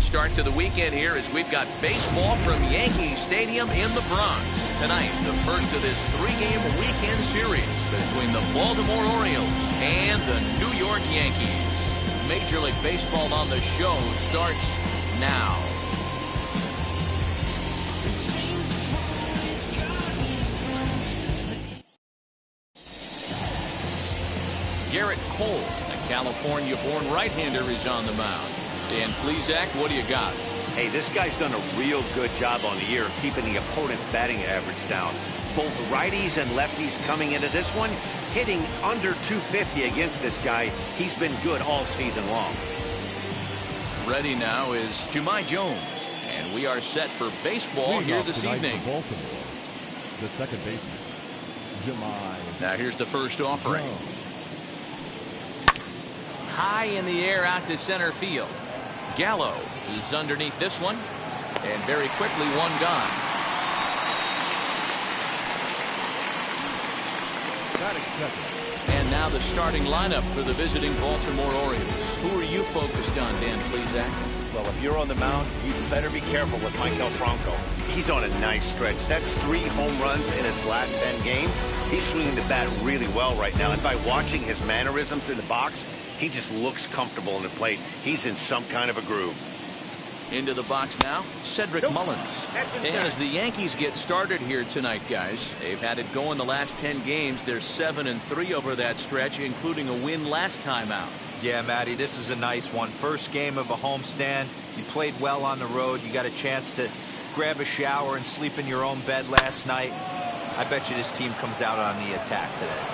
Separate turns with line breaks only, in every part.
great start to the weekend here as we've got baseball from Yankee Stadium in the Bronx. Tonight, the first of this three-game weekend series between the Baltimore Orioles and the New York Yankees. Major League Baseball on the show starts now. Garrett Cole, a California-born right-hander, is on the mound. Dan Plesac, what do you got?
Hey, this guy's done a real good job on the year keeping the opponent's batting average down. Both righties and lefties coming into this one, hitting under 250 against this guy. He's been good all season long.
Ready now is Jahmai Jones, and we are set for baseball here this evening.
Baltimore, the second baseman, Jahmai.
Now here's the first offering. High in the air out to center field. Gallo is underneath this one, and very quickly one gone. And now the starting lineup for the visiting Baltimore Orioles. Who are you focused on, Dan Plesac?
Well, if you're on the mound, you better be careful with Michael Franco. He's on a nice stretch. That's 3 home runs in his last 10 games. He's swinging the bat really well right now, and by watching his mannerisms in the box, he just looks comfortable in the plate. He's in some kind of a groove.
Into the box now, Cedric Mullins. And as the Yankees get started here tonight, guys, they've had it going the last 10 games. They're 7-3 over that stretch, including a win last time out.
Yeah, Matty, this is a nice one. First game of a homestand. You played well on the road. You got a chance to grab a shower and sleep in your own bed last night. I bet you this team comes out on the attack today.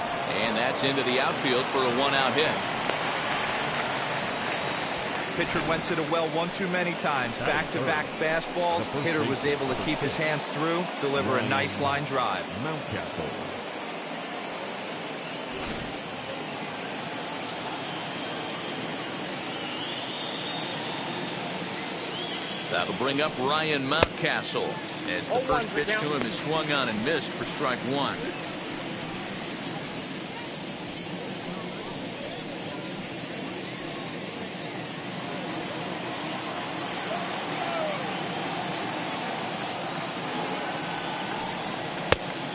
And that's into the outfield for a 1-out hit.
Pitcher went to the well one too many times. Back-to-back fastballs. Hitter was able to keep his hands through, deliver a nice line drive.
Mountcastle.
That'll bring up Ryan Mountcastle as the first pitch to him is swung on and missed for strike 1.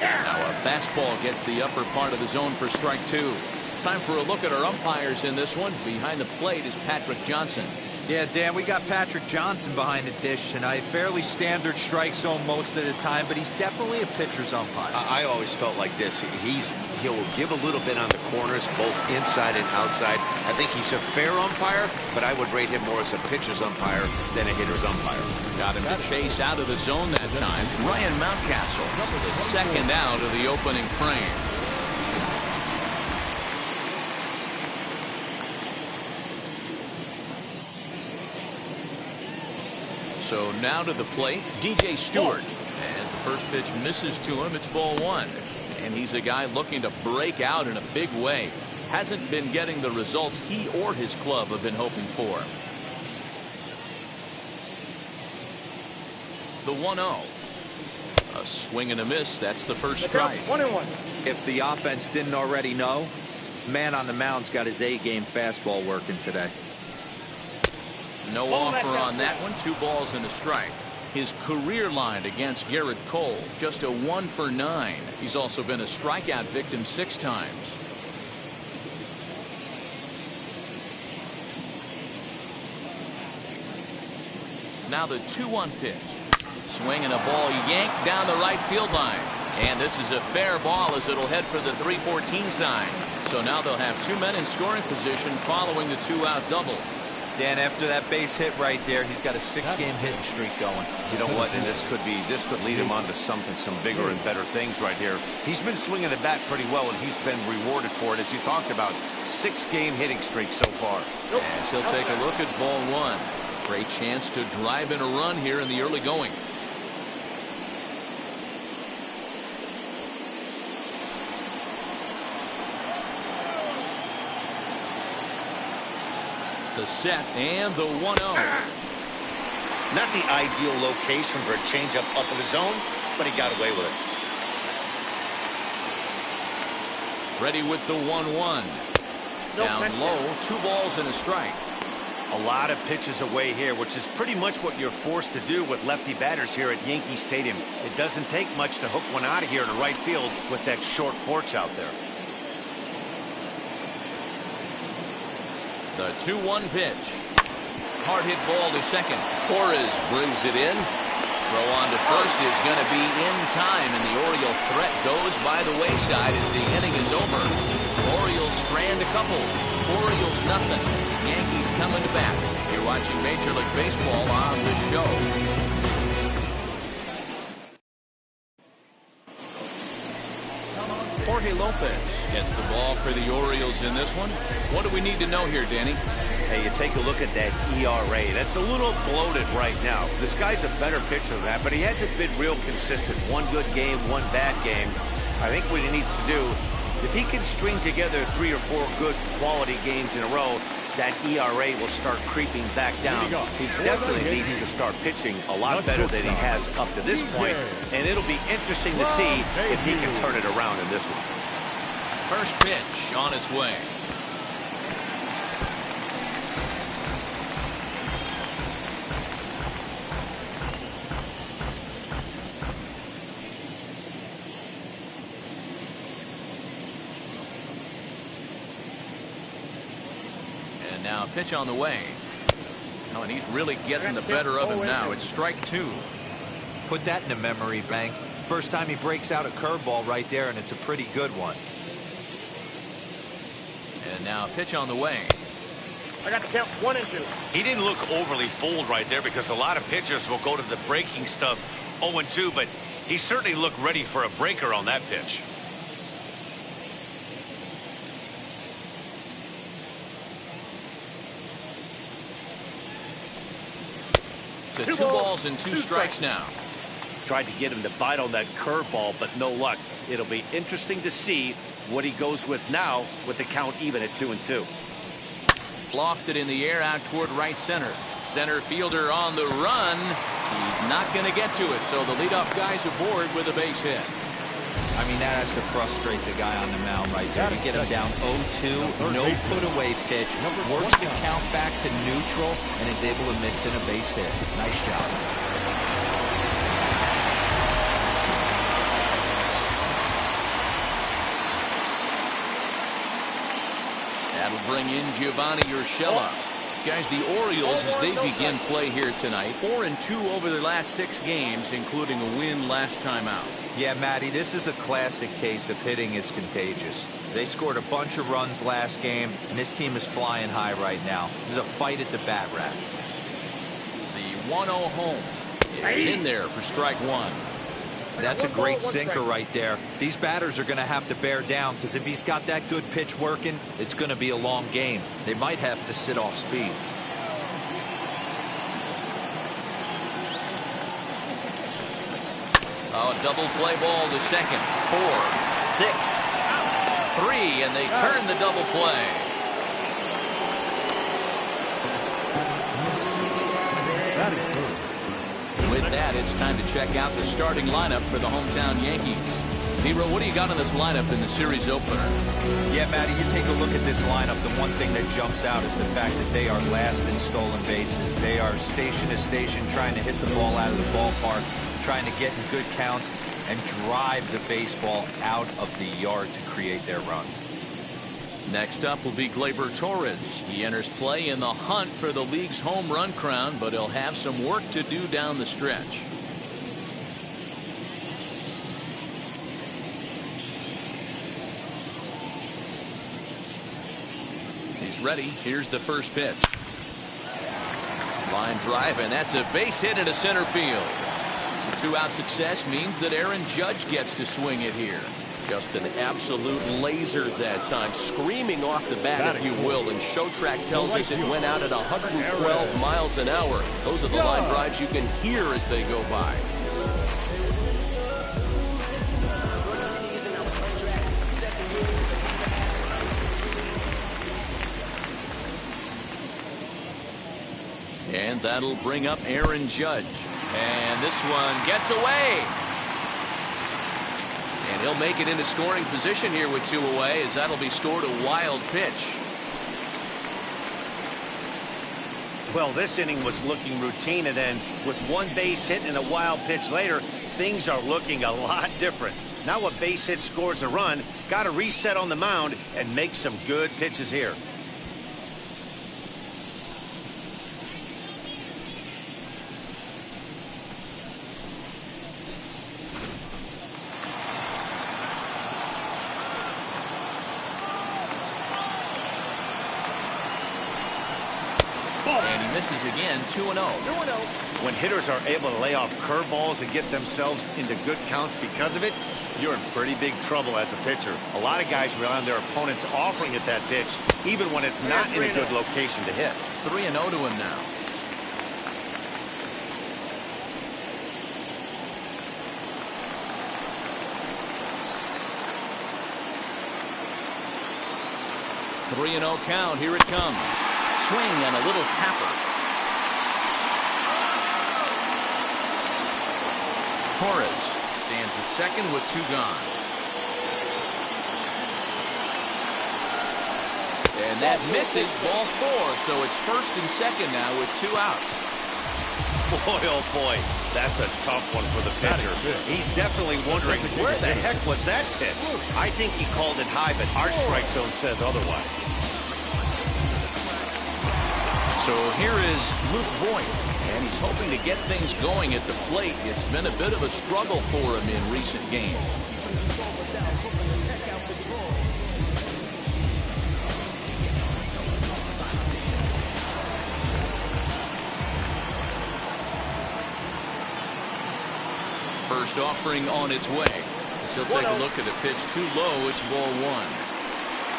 Now a fastball gets the upper part of the zone for strike 2. Time for a look at our umpires in this one. Behind the plate is Patrick Johnson.
Yeah, Dan, we got Patrick Johnson behind the dish tonight. Fairly standard strike zone most of the time, but he's definitely a pitcher's umpire.
I always felt like this. He'll give a little bit on the corners, both inside and outside. I think he's a fair umpire, but I would rate him more as a pitcher's umpire than a hitter's umpire.
Got him to chase out of the zone that time. Ryan Mountcastle, the second out of the opening frame. So now to the plate, DJ Stewart. As the first pitch misses to him, it's ball 1. And he's a guy looking to break out in a big way. Hasn't been getting the results he or his club have been hoping for. The 1-0. A swing and a miss. That's the first strike.
1-1.
If the offense didn't already know, man on the mound's got his A-game fastball working today.
No offer on that one. 2 balls and a strike. His career line against Garrett Cole, just a 1 for 9. He's also been a strikeout victim 6 times. Now the 2-1 pitch. Swinging a ball yanked down the right field line. And this is a fair ball as it'll head for the 3-14 sign. So now they'll have 2 men in scoring position following the 2-out double.
Dan, after that base hit right there, he's got a 6-game hitting streak going.
You know what? And this could lead him on to some bigger and better things right here. He's been swinging the bat pretty well, and he's been rewarded for it, as you talked about. 6-game hitting streak so far.
As he'll take a look at ball 1. Great chance to drive in a run here in the early going. The set and the 1-0.
Not the ideal location for a changeup up in the zone, but he got away with it.
Ready with the 1-1. Down low, 2 balls and a strike.
A lot of pitches away here, which is pretty much what you're forced to do with lefty batters here at Yankee Stadium. It doesn't take much to hook one out of here to right field with that short porch out there.
The 2-1 pitch. Hard hit ball to second. Torres brings it in. Throw on to first is going to be in time, and the Oriole threat goes by the wayside as the inning is over. Orioles strand a couple. Orioles nothing. Yankees coming to bat. You're watching Major League Baseball on the show. Jorge Lopez gets the ball for the Orioles in this one. What do we need to know here, Danny?
Hey, you take a look at that ERA. That's a little bloated right now. This guy's a better pitcher than that, but he hasn't been real consistent. One good game, one bad game. I think what he needs to do, if he can string together 3 or 4 good quality games in a row, that ERA will start creeping back down. He definitely needs to start pitching a lot better than he has up to this point, and it'll be interesting to see if he can turn it around in this one.
First pitch on its way. Now pitch on the way. Oh, and he's really getting the better of him now. It's strike 2.
Put that in a memory bank. First time he breaks out a curveball right there, and it's a pretty good one.
And now pitch on the way.
I got the count 1 and 2.
He didn't look overly fooled right there because a lot of pitchers will go to the breaking stuff 0-2, but he certainly looked ready for a breaker on that pitch.
To 2 balls and 2 strikes now.
Tried to get him to bite on that curveball, but no luck. It'll be interesting to see what he goes with now with the count even at 2-2.
Lofted in the air out toward right center. Center fielder on the run. He's not going to get to it, so the leadoff guy's aboard with a base hit.
I mean, that has to frustrate the guy on the mound right there. You get him down 0-2, no put-away pitch, works the count back to neutral, and is able to mix in a base hit. Nice job.
That'll bring in Giovanni Urshela. Guys, the Orioles, as they begin play here tonight, 4-2 over their last 6 games, including a win last time out.
Yeah, Matty, this is a classic case of hitting is contagious. They scored a bunch of runs last game, and this team is flying high right now. There's a fight at the bat rack.
The 1-0 home is in there for strike 1.
That's a great sinker right there. These batters are going to have to bear down, because if he's got that good pitch working, it's going to be a long game. They might have to sit off speed.
Oh, double play ball to second. 4, 6, 3, and they turn the double play. With that, it's time to check out the starting lineup for the hometown Yankees. Nero, what do you got in this lineup in the series opener?
Yeah, Matty, you take a look at this lineup. The one thing that jumps out is the fact that they are last in stolen bases. They are station to station trying to hit the ball out of the ballpark, trying to get in good counts and drive the baseball out of the yard to create their runs.
Next up will be Gleyber Torres. He enters play in the hunt for the league's home run crown, but he'll have some work to do down the stretch. He's ready. Here's the first pitch. Line drive, and that's a base hit into center field. So 2-out success means that Aaron Judge gets to swing it here. Just an absolute laser that time, screaming off the bat, if you will, and Showtrack tells us it went out at 112 miles an hour. Those are the line drives you can hear as they go by. And that'll bring up Aaron Judge. And this one gets away. And he'll make it into scoring position here with 2 away, as that'll be scored a wild pitch.
Well, this inning was looking routine, and then with one base hit and a wild pitch later, things are looking a lot different. Now a base hit scores a run, got to reset on the mound and make some good pitches here.
And he misses again, 2-0.
When hitters are able to lay off curveballs and get themselves into good counts because of it, you're in pretty big trouble as a pitcher. A lot of guys rely on their opponents offering it that pitch, even when it's not in a good location to hit.
3-0 to him now. Three and 0 count. Here it comes. Swing and a little tapper. Torres stands at second with 2 gone. And that misses, ball 4. So it's first and second now with 2 out.
Boy, oh boy, that's a tough one for the pitcher. He's definitely wondering, where the heck was that pitch? I think he called it high, but our strike zone says otherwise.
So here is Luke Voigt, and he's hoping to get things going at the plate. It's been a bit of a struggle for him in recent games. First offering on its way. So he'll take a look at the pitch too low. It's ball 1.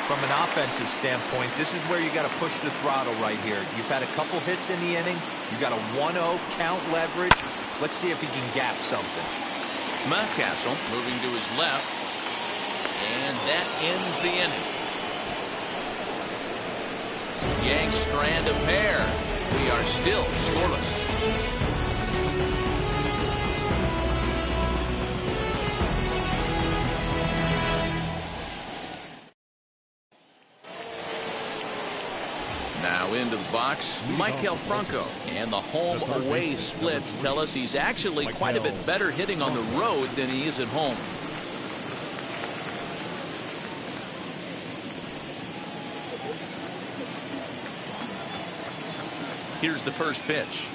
From an offensive standpoint, this is where you got to push the throttle right here. You've had a couple hits in the inning. You got a 1-0 count leverage. Let's see if he can gap something.
Mountcastle moving to his left, and that ends the inning. Yanks strand a pair. We are still scoreless. Now into the box, Maikel Franco. And the home-away splits tell us he's actually quite a bit better hitting on the road than he is at home. Here's the first pitch.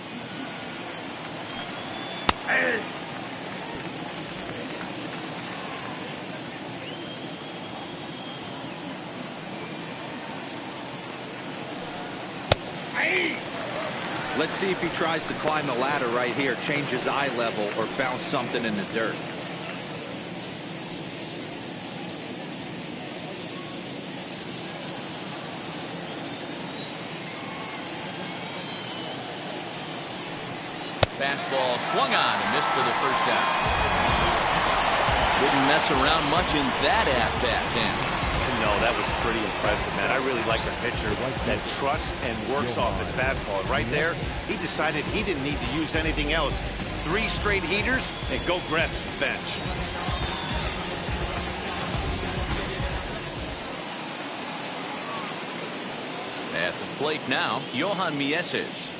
Let's see if he tries to climb the ladder right here, change his eye level, or bounce something in the dirt.
Fastball swung on and missed for the first out. Didn't mess around much in that at-bat then.
No, that was pretty impressive, man. I really like a pitcher that trusts and works off his fastball. And right there, he decided he didn't need to use anything else. 3 straight heaters and go grab some bench.
At the plate now, Johan Mieses.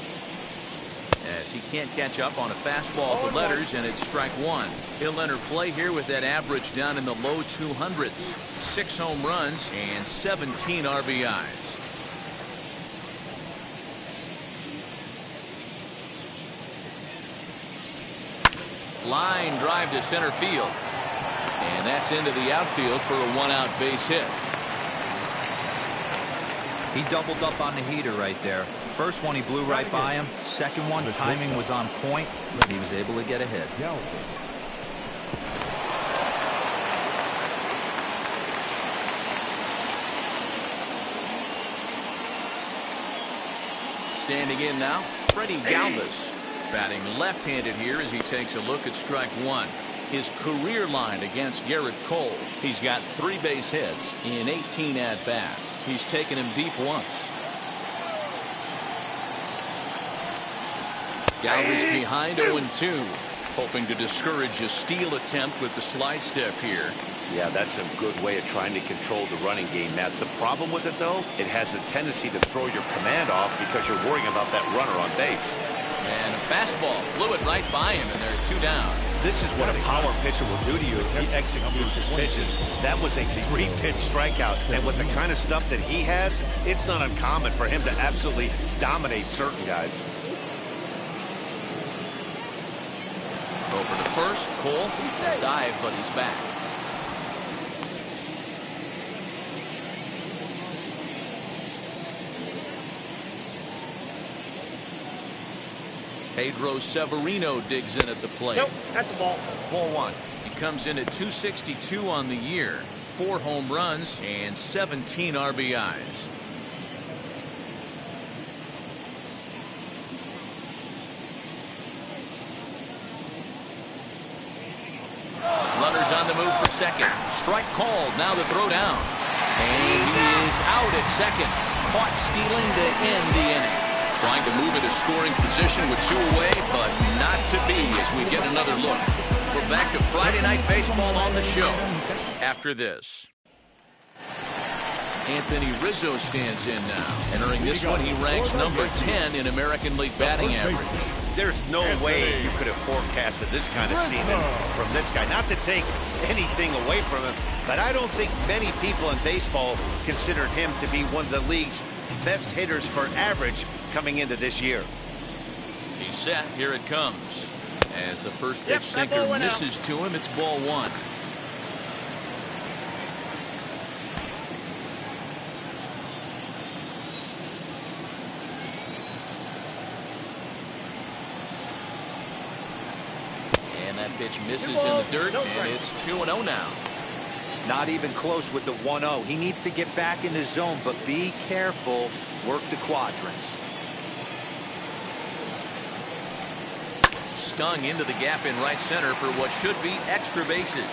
As he can't catch up on a fastball at the letters, and it's strike 1. He'll enter play here with that average down in the low 200s. 6 home runs and 17 RBIs. Line drive to center field. And that's into the outfield for a 1-out base hit.
He doubled up on the heater right there. First one he blew right by him. Second one, timing was on point, and he was able to get a hit.
Standing in now, Freddie Galvis. Batting left-handed here as he takes a look at strike 1. His career line against Garrett Cole. He's got 3 base hits in 18 at-bats. He's taken him deep once. Galvis behind 0-2. Hoping to discourage a steal attempt with the slide step here.
Yeah, that's a good way of trying to control the running game, Matt. The problem with it, though, it has a tendency to throw your command off because you're worrying about that runner on base.
And a fastball blew it right by him, and there are 2 down.
This is what a power pitcher will do to you if he executes his pitches. That was a 3-pitch strikeout, and with the kind of stuff that he has, it's not uncommon for him to absolutely dominate certain guys.
Over to first, Cole, dive, but he's back. Pedro Severino digs in at the plate.
Nope, that's a ball.
Ball 1. He comes in at 262 on the year, 4 home runs and 17 RBIs. Runners on the move for second. Strike called. Now the throw down. And he is out at second. Caught stealing to end the inning. Trying to move into scoring position with 2 away, but not to be as we get another look. We're back to Friday Night Baseball on the show after this. Anthony Rizzo stands in now. Entering this one, he ranks number 10 in American League batting average.
There's no way you could have forecasted this kind of season from this guy. Not to take anything away from him, but I don't think many people in baseball considered him to be one of the league's best hitters for average coming into this year.
He's set. Here it comes. As the first pitch sinker misses to him, it's ball 1. And that pitch misses in the dirt, and it's 2-0 now.
Not even close with the 1-0. He needs to get back in the zone, but be careful. Work the quadrants.
Stung into the gap in right center for what should be extra bases.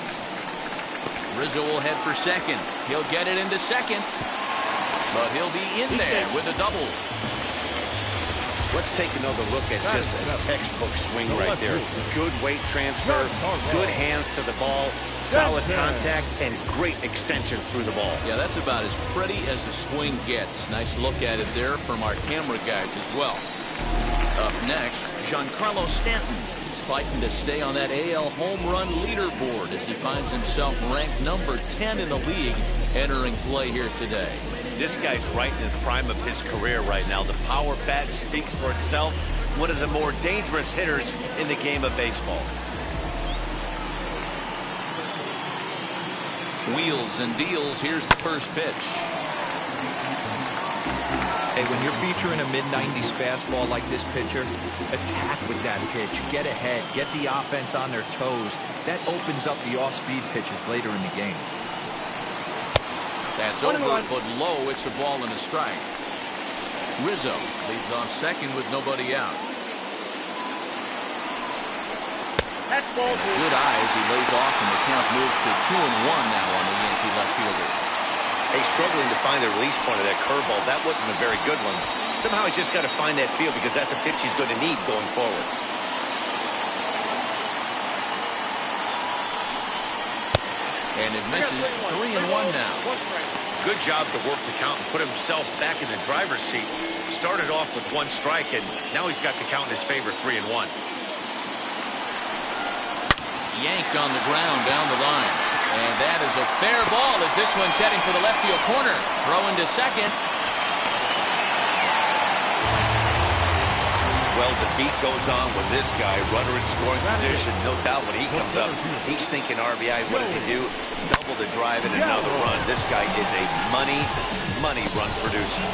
Rizzo will head for second. He'll get it into second, but he'll be in there with a double.
Let's take another look at just a textbook swing right there. Good weight transfer, good hands to the ball, solid contact, and great extension through the ball.
Yeah, that's about as pretty as the swing gets. Nice look at it there from our camera guys as well. Up next, Giancarlo Stanton. He's fighting to stay on that AL home run leaderboard as he finds himself ranked number 10 in the league entering play here today.
This guy's right in the prime of his career right now. The power bat speaks for itself. One of the more dangerous hitters in the game of baseball.
Wheels and deals. Here's the first pitch.
Hey, when you're featuring a mid-90s fastball like this pitcher, attack with that pitch. Get ahead. Get the offense on their toes. That opens up the off-speed pitches later in the game.
That's over, but low. It's a ball and a strike. Rizzo leads off second with nobody out.
That's ball 2.
Good eye as he lays off, and the count moves to 2-1 now on the Yankee left fielder.
Hey, struggling to find the release point of that curveball. That wasn't a very good one. Somehow he's just got to find that field because that's a pitch he's going to need going forward.
And it misses. 3-1 now.
Good job to work the count and put himself back in the driver's seat. Started off with 1 strike, and now he's got the count in his favor, 3-1.
Yanked on the ground down the line. And that is a fair ball as this one's heading for the left field corner. Throw into second.
Well, the beat goes on with this guy. Runner in scoring position. No doubt when he comes up, he's thinking RBI. What does he do? Double the drive and another run. This guy is a money run producer.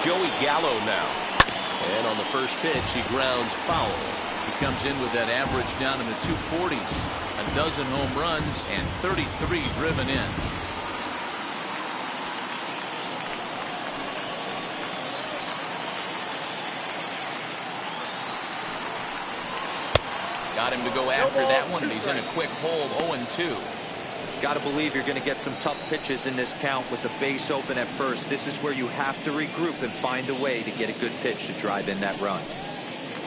Joey Gallo now. And on the first pitch, he grounds foul. He comes in with that average down in the 240s. A dozen home runs and 33 driven in. Got him to go after that one, and he's in a quick hole, 0-2.
Got to believe you're going to get some tough pitches in this count with the base open at first. This is where you have to regroup and find a way to get a good pitch to drive in that run.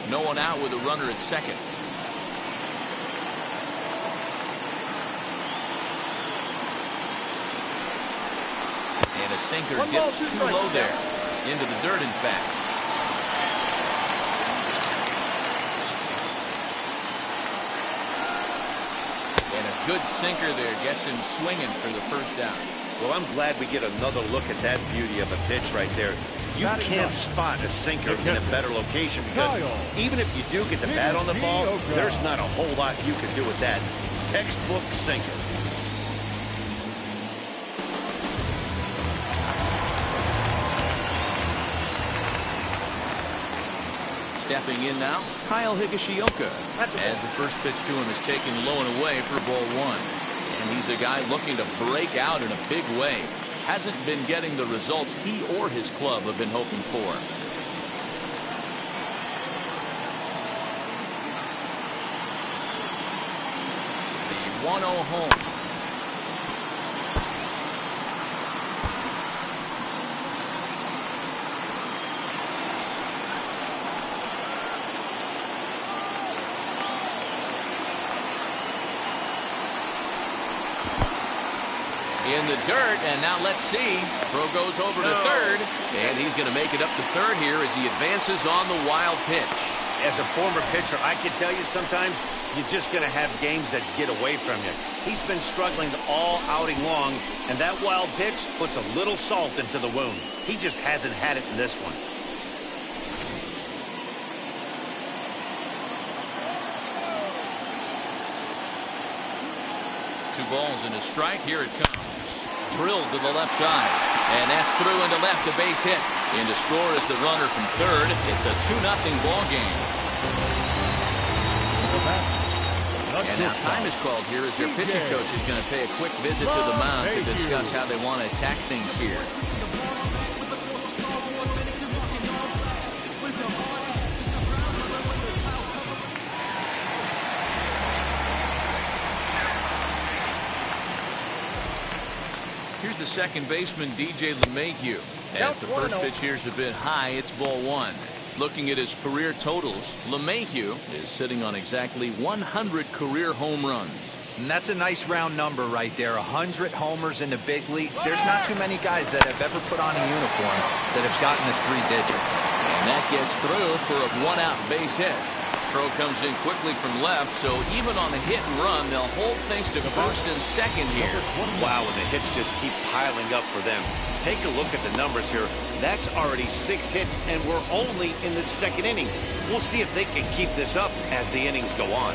No one out with a runner at second. And a sinker dips too low there. Into the dirt, in fact. And a good sinker there gets him swinging for the first down.
Well, I'm glad we get another look at that beauty of a pitch right there. You can't spot a sinker in a better location because even if you do get the bat on the ball, there's not a whole lot you can do with that. Textbook sinker.
Stepping in now, Kyle Higashioka, as the first pitch to him is taken low and away for ball one. And he's a guy looking to break out in a big way. Hasn't been getting the results he or his club have been hoping for. The 1-0 home. In the dirt, and now let's see. Throw goes over to third, and he's going to make it up to third here as he advances on the wild pitch.
As a former pitcher, I can tell you sometimes you're just going to have games that get away from you. He's been struggling all outing long, and that wild pitch puts a little salt into the wound. He just hasn't had it in this one.
2 balls and a strike. Here it comes. Drilled to the left side. And that's through into left, a base hit. In to score is the runner from third. It's a 2-0 ball game. And now time is called here as their pitching coach is going to pay a quick visit to the mound to discuss how they want to attack things here. Here's the second baseman, DJ LeMahieu. As the first pitch here's a bit high, it's ball one. Looking at his career totals, LeMahieu is sitting on exactly 100 career home runs.
And that's a nice round number right there. 100 homers in the big leagues. There's not too many guys that have ever put on a uniform that have gotten to 3 digits.
And that gets through for a 1-out base hit. Throw comes in quickly from left, so even on the hit and run, they'll hold things to first and second here.
Wow, and the hits just keep piling up for them. Take a look at the numbers here. That's already 6 hits, and we're only in the second inning. We'll see if they can keep this up as the innings go on.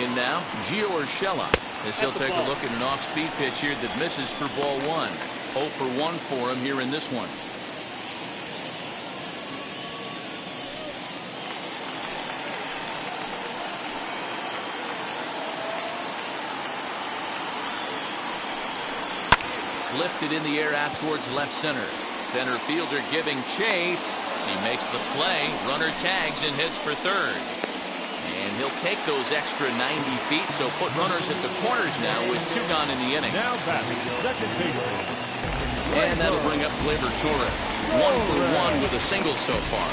In now, Gio Urshela, as he'll take a look at an off-speed pitch here that misses for ball one. 0 for 1 for him here in this one. Lifted in the air out towards left center. Center fielder giving chase. He makes the play. Runner tags and heads for third. And he'll take those extra 90 feet, so put runners at the corners now with 2 gone in the inning.
Now batting second baseman.
And that'll bring up Gleyber Torres. 1 for 1 with a single so far.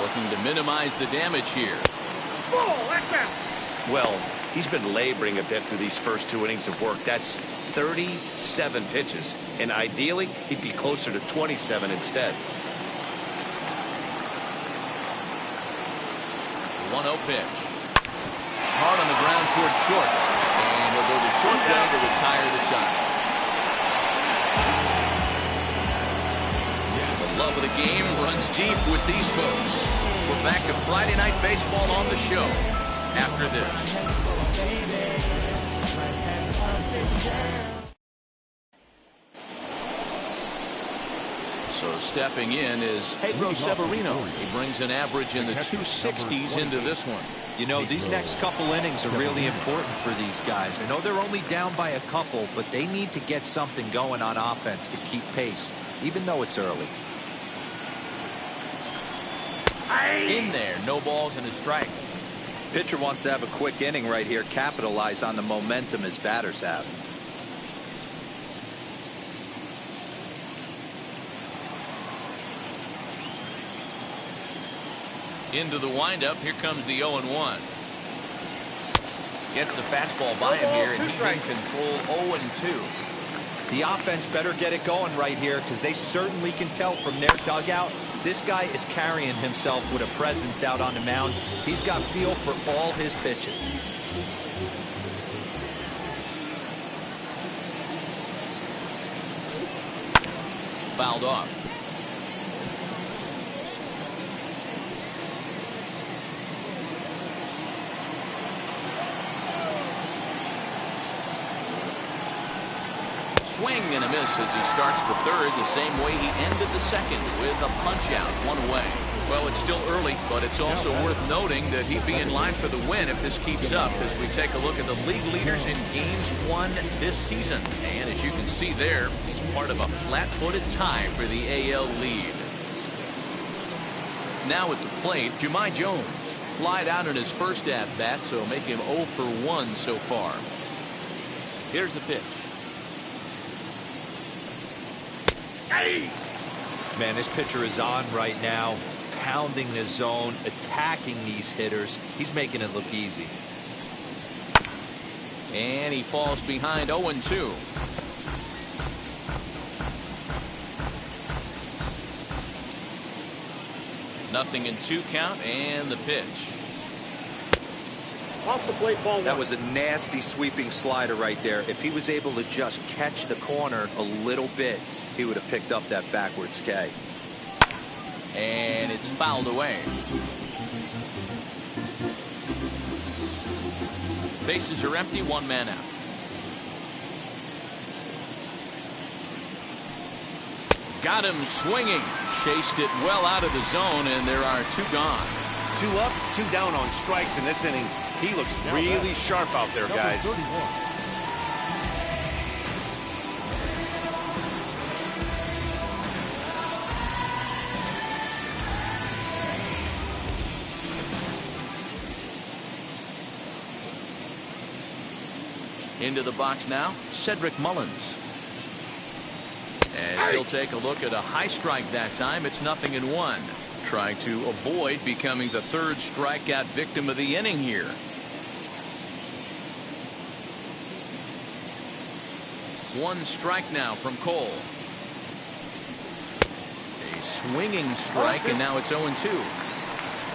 Looking to minimize the damage here.
Well, he's been laboring a bit through these first 2 innings of work. That's 37 pitches, and ideally he'd be closer to 27 instead.
1-0 pitch. Hard on the ground towards short. And he'll go to short ground to retire the side. The love of the game runs deep with these folks. We're back to Friday Night Baseball on the show after this. So stepping in is Pedro Severino. He brings an average in the 260s into this one.
You know, these next couple innings are really important for these guys. I know they're only down by a couple, but they need to get something going on offense to keep pace. even though it's early.
In there, no balls and a strike.
Pitcher wants to have a quick inning right here, capitalize on the momentum his batters have.
Into the windup, here comes the 0-1. Gets the fastball by him here, and he's in control. 0-2.
The offense better get it going right here, because they certainly can tell from their dugout this guy is carrying himself with a presence out on the mound. He's got feel for all his pitches.
Fouled off. Swing and a miss as he starts the third the same way he ended the second, with a punch out one away. Well, it's still early, but it's also worth noting that he'd be in line for the win if this keeps up as we take a look at the league leaders in games won this season. And as you can see there, he's part of a flat-footed tie for the AL lead. Now at the plate, Jahmai Jones flied out in his first at-bat, so make him 0 for 1 so far. Here's the pitch.
Man, this pitcher is on right now, pounding the zone, attacking these hitters. He's making it look easy.
And he falls behind 0-2. Nothing in 2 count, and the pitch.
Off the plate, ball one.
That was a nasty sweeping slider right there. If he was able to just catch the corner a little bit, he would have picked up that backwards K.
And it's fouled away. Bases are empty, 1 man out. Got him swinging. Chased it well out of the zone, and there are 2 gone.
2 up, 2 down on strikes in this inning. He looks really sharp out there, guys.
Number 31.
Into the box now, Cedric Mullins. As he'll take a look at a high strike that time, it's 0-1. Trying to avoid becoming the 3rd strikeout victim of the inning here. One strike now from Cole. A swinging strike, and now it's 0-2.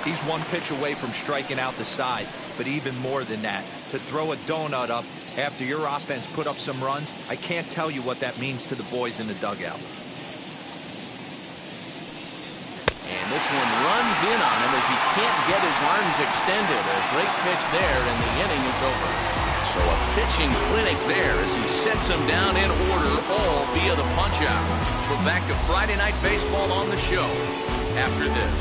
He's 1 pitch away from striking out the side, but even more than that, to throw a donut up after your offense put up some runs, I can't tell you what that means to the boys in the dugout.
And this one runs in on him as he can't get his arms extended. A great pitch there, and the inning is over. So a pitching clinic there as he sets him down in order, all via the punch-out. We're back to Friday Night Baseball on the show after this.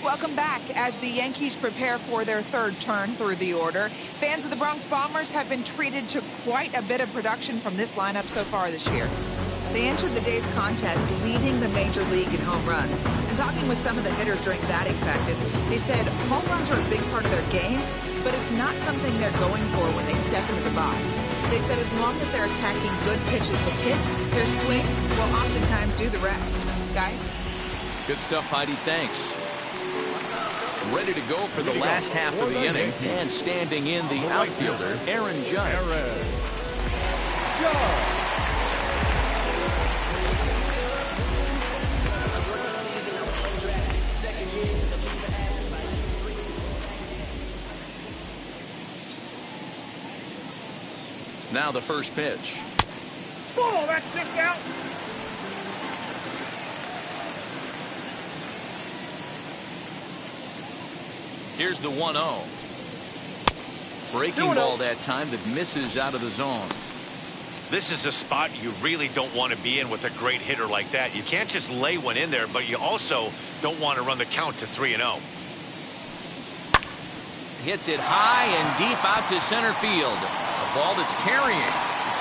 Welcome back. As the Yankees prepare for their 3rd turn through the order, fans of the Bronx Bombers have been treated to quite a bit of production from this lineup so far this year. They entered the day's contest leading the major league in home runs. And talking with some of the hitters during batting practice, they said home runs are a big part of their game, but it's not something they're going for when they step into the box. They said as long as they're attacking good pitches to hit, their swings will oftentimes do the rest. Guys?
Good stuff, Heidi. Thanks. Ready to go for the last half of the inning, and standing in the outfielder, Aaron Judge. Now the first pitch.
Ball, that's just out.
Here's the 1-0. Breaking ball that time that misses out of the zone.
This is a spot you really don't want to be in with a great hitter like that. You can't just lay one in there, but you also don't want to run the count to 3-0.
Hits it high and deep out to center field. A ball that's carrying.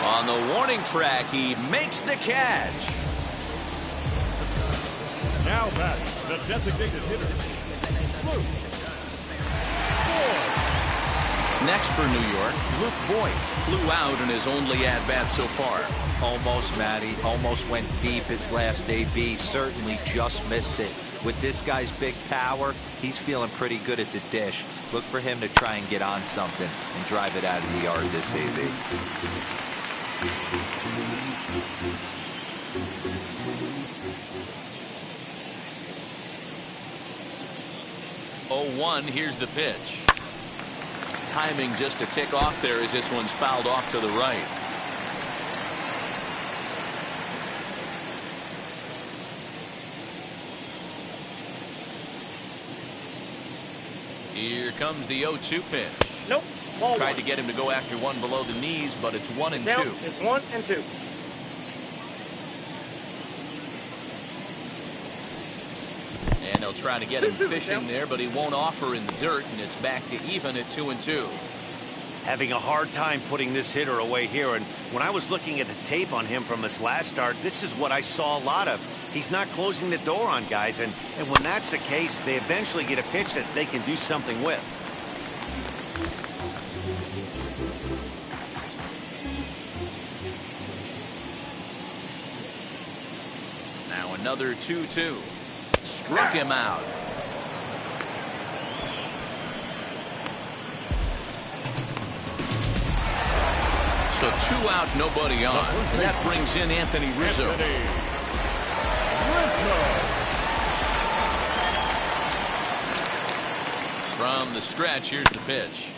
On the warning track, he makes the catch.
Now batting, the designated hitter, Luke.
Next for New York, Luke Voigt flew out in his only at-bat so far.
Almost, Matty. Almost went deep his last AB. Certainly just missed it. With this guy's big power, he's feeling pretty good at the dish. Look for him to try and get on something and drive it out of the yard this AB.
0-1, here's the pitch. Timing just a tick off there as this one's fouled off to the right. Here comes the 0-2 pitch.
Nope. Ball
Tried
one.
to get him to go after one below the knees, but it's 1 and 2.
Down. It's 1 and 2.
And they'll try to get him fishing there, but he won't offer in the dirt, and it's back to even at 2 and 2.
Having a hard time putting this hitter away here, and when I was looking at the tape on him from his last start, this is what I saw a lot of. He's not closing the door on guys, and when that's the case, they eventually get a pitch that they can do something with.
Now another 2-2. Struck him out. So 2 out, nobody on. And that brings in Anthony Rizzo. From the stretch, here's the pitch.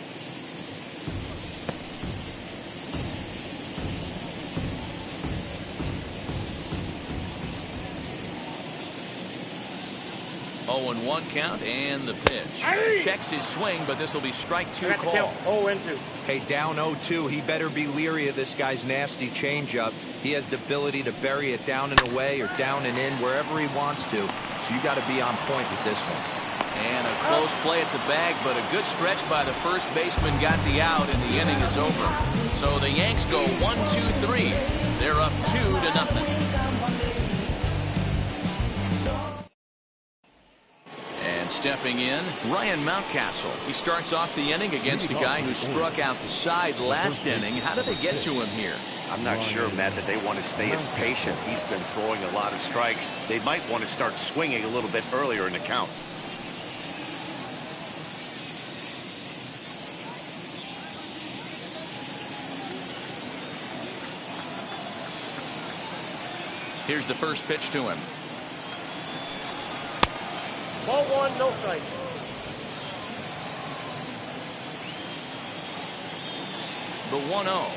Oh, and 1 count, and the pitch. Checks his swing, but this will be strike 2 call.
0 and 2.
Hey, down 0-2, he better be leery of this guy's nasty changeup. He has the ability to bury it down and away or down and in wherever he wants to. So you got to be on point with this one.
And a close play at the bag, but a good stretch by the first baseman got the out, and the inning is over. So the Yanks go 1-2-3. They're up 2-0. Stepping in, Ryan Mountcastle. He starts off the inning against a guy who struck out the side last inning. How did they get to him here?
I'm not sure, Matt, that they want to stay as patient. He's been throwing a lot of strikes. They might want to start swinging a little bit earlier in the count.
Here's the first pitch to him.
Ball 1, no strike.
The 1-0.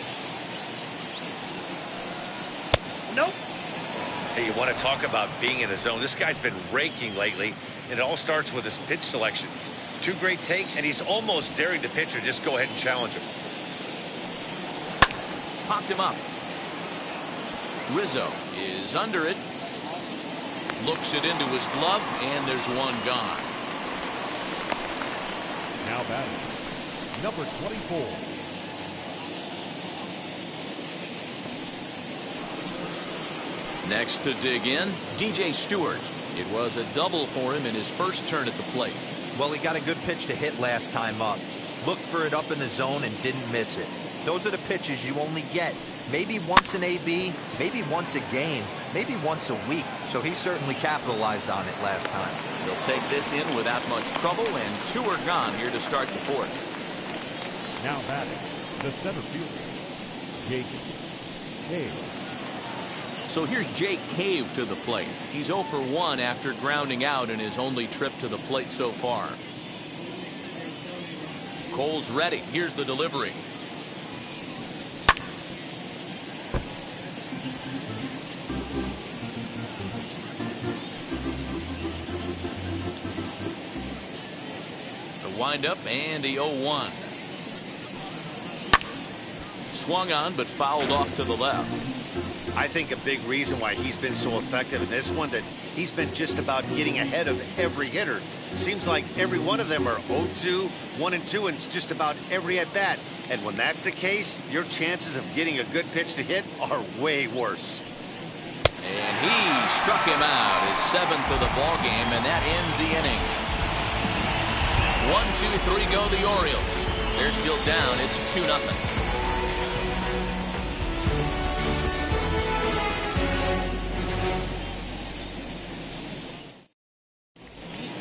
Nope.
Hey, you want to talk about being in the zone? This guy's been raking lately, and it all starts with his pitch selection. 2 great takes, and he's almost daring the pitcher just go ahead and challenge him.
Popped him up. Rizzo is under it. Looks it into his glove, and there's 1 gone.
Now batting, number 24.
Next to dig in, DJ Stewart. It was a double for him in his first turn at the plate.
Well, he got a good pitch to hit last time up. Looked for it up in the zone and didn't miss it. Those are the pitches you only get maybe once an AB, maybe once a game, maybe once a week. So he certainly capitalized on it last time.
He'll take this in without much trouble, and 2 are gone here to start the 4th.
Now batting, the center fielder, Jake Cave.
So here's Jake Cave to the plate. He's 0 for 1 after grounding out in his only trip to the plate so far. Cole's ready. Here's the delivery. The windup and the 0-1. Swung on, but fouled off to the left.
I think a big reason why he's been so effective in this one, that he's been just about getting ahead of every hitter. Seems like every one of them are 0-2, 1-2, and it's just about every at-bat. And when that's the case, your chances of getting a good pitch to hit are way worse.
And he struck him out, his 7th of the ball game, and that ends the inning. 1, 2, 3 go the Orioles. They're still down. It's 2-0.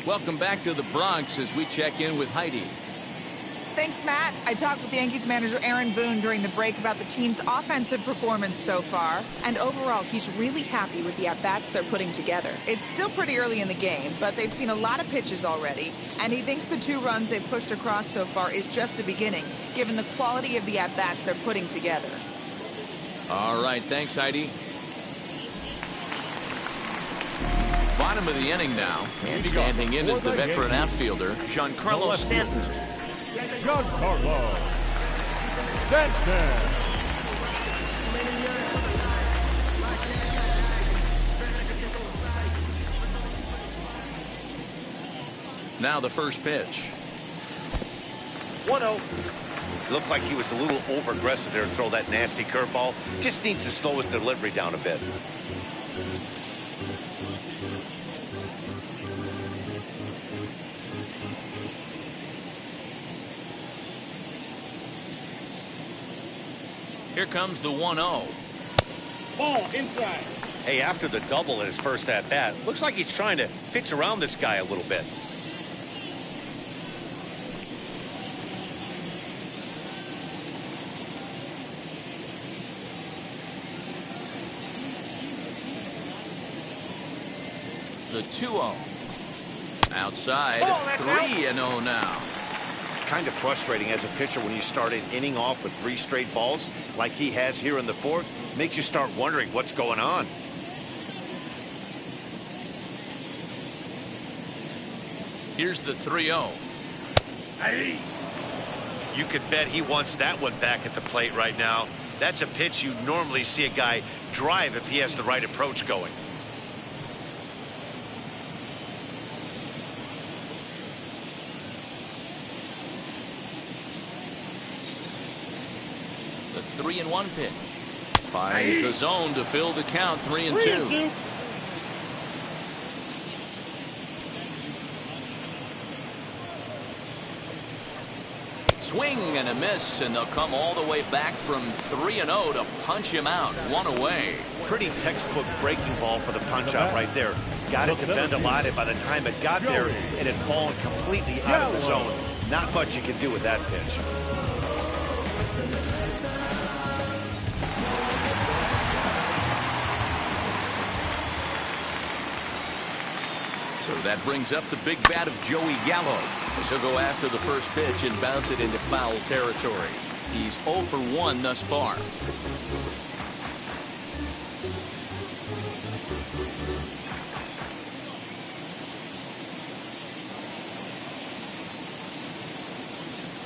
Welcome back to the Bronx as we check in with Heidi.
Thanks, Matt. I talked with Yankees manager Aaron Boone during the break about the team's offensive performance so far. And overall, he's really happy with the at-bats they're putting together. It's still pretty early in the game, but they've seen a lot of pitches already. And he thinks the 2 runs they've pushed across so far is just the beginning, given the quality of the at-bats they're putting together.
All right, thanks, Heidi. Bottom of the inning now, and standing in is the veteran outfielder, Giancarlo Stanton.
Giancarlo Stanton.
Now the first pitch.
1-0.
Looked like he was a little over-aggressive there to throw that nasty curveball. Just needs to slow his delivery down a bit.
Here comes the 1-0.
Ball inside.
Hey, after the double in his first at-bat, looks like he's trying to pitch around this guy a little bit.
The 2-0. Outside.
Oh, that's
3-0 now.
Kind of frustrating as a pitcher when you start an inning off with 3 straight balls like he has here in the 4th. Makes you start wondering what's going on.
Here's the 3-0.
Hey.
You could bet he wants that one back at the plate right now. That's a pitch you normally see a guy drive if he has the right approach going.
The 3-1 pitch. Finds the zone to fill the count. 3-2. Swing and a miss, and they'll come all the way back from 3-0 to punch him out. 1 away.
Pretty textbook breaking ball for the punch out right there. Got it to bend a lot, and by the time it got there, it had fallen completely out of the zone. Not much you can do with that pitch.
So that brings up the big bat of Joey Gallo. He'll go after the first pitch and bounce it into foul territory. He's 0 for 1 thus far.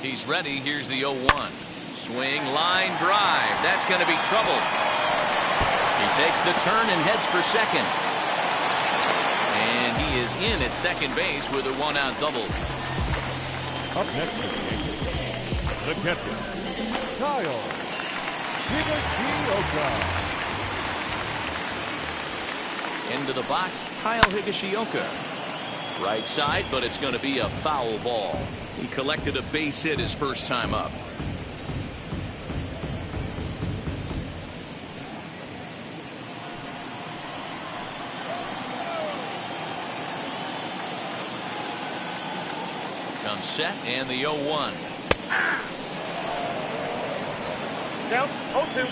He's ready. Here's the 0-1. Swing, line drive. That's going to be trouble. He takes the turn and heads for second. And he is in at second base with a 1-out double.
Up next, the catcher, Kyle Higashioka.
Into the box, Kyle Higashioka. Right side, but it's going to be a foul ball. He collected a base hit his first time up. Comes set and the 0-1.
Down 0-2.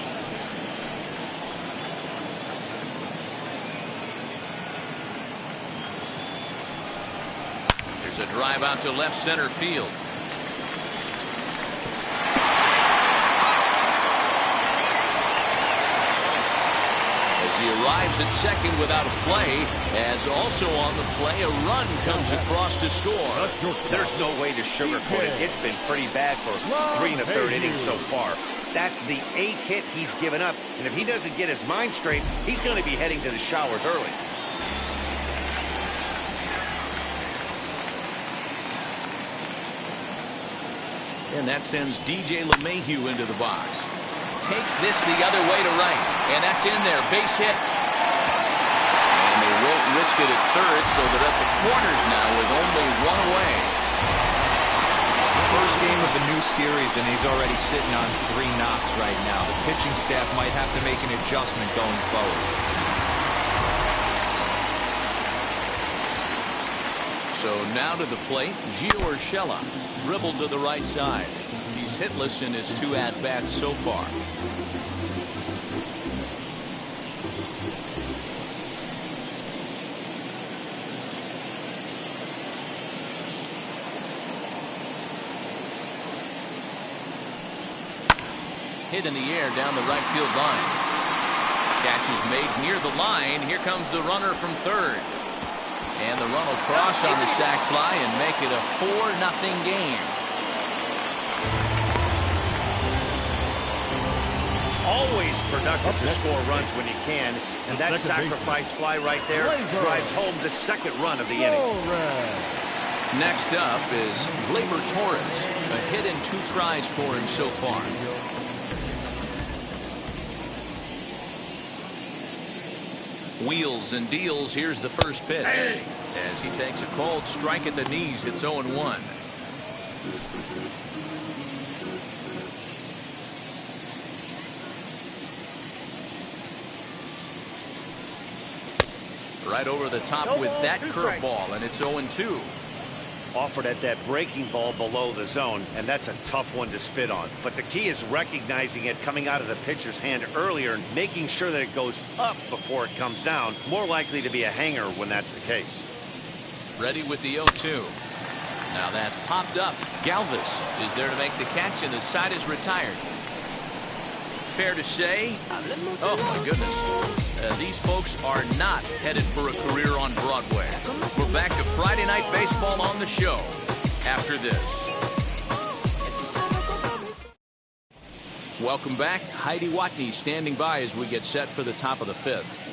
There's a drive out to left center field. As he arrives at second without a play, as also on the play, a run comes across to score.
There's no way to sugarcoat it. It's been pretty bad for 3 1/3 innings so far. That's the 8th hit he's given up, and if he doesn't get his mind straight, he's going to be heading to the showers early.
And that sends DJ LeMahieu into the box. Takes this the other way to right, and that's in there, base hit. And they won't risk it at third, so they're at the corners now with only 1 away.
First game of the new series, and he's already sitting on 3 knocks right now. The pitching staff might have to make an adjustment going forward.
So now to the plate, Gio Urshela dribbled to the right side. He's hitless in his 2 at-bats so far. Hit in the air down the right field line. Catch is made near the line. Here comes the runner from third. And the run will cross on the sac fly and make it a 4-0 game.
Always productive to score runs when you can, and that sacrifice fly right there drives home the 2nd run of the inning.
Next up is Gleyber Torres. A hit in 2 tries for him so far. Wheels and deals. Here's the first pitch. As he takes a cold strike at the knees, it's 0-1. Right over the top with that curveball, and it's 0-2.
Offered at that breaking ball below the zone, and that's a tough one to spit on. But the key is recognizing it coming out of the pitcher's hand earlier and making sure that it goes up before it comes down. More likely to be a hanger when that's the case.
Ready with the 0-2. Now that's popped up. Galvis is there to make the catch, and the side is retired. Fair to say, oh my goodness, these folks are not headed for a career on Broadway. We're back to Friday Night Baseball on the show after this. Welcome back. Heidi Watney standing by as we get set for the top of the 5th.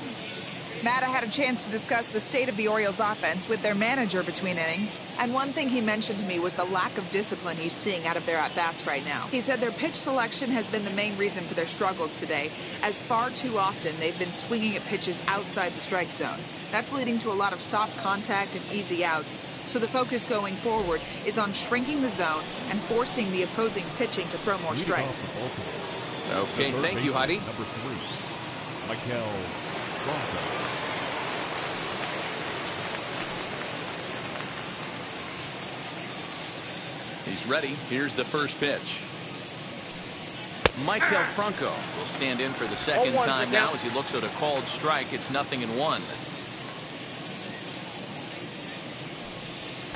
Matt, I had a chance to discuss the state of the Orioles offense with their manager between innings. And one thing he mentioned to me was the lack of discipline he's seeing out of their at-bats right now. He said their pitch selection has been the main reason for their struggles today, as far too often they've been swinging at pitches outside the strike zone. That's leading to a lot of soft contact and easy outs. So the focus going forward is on shrinking the zone and forcing the opposing pitching to throw more strikes.
Okay, thank you, Heidi.
Number 3, Michael Bronco.
He's ready. Here's the first pitch. Maikel Franco will stand in for the second time now as he looks at a called strike. It's 0-1.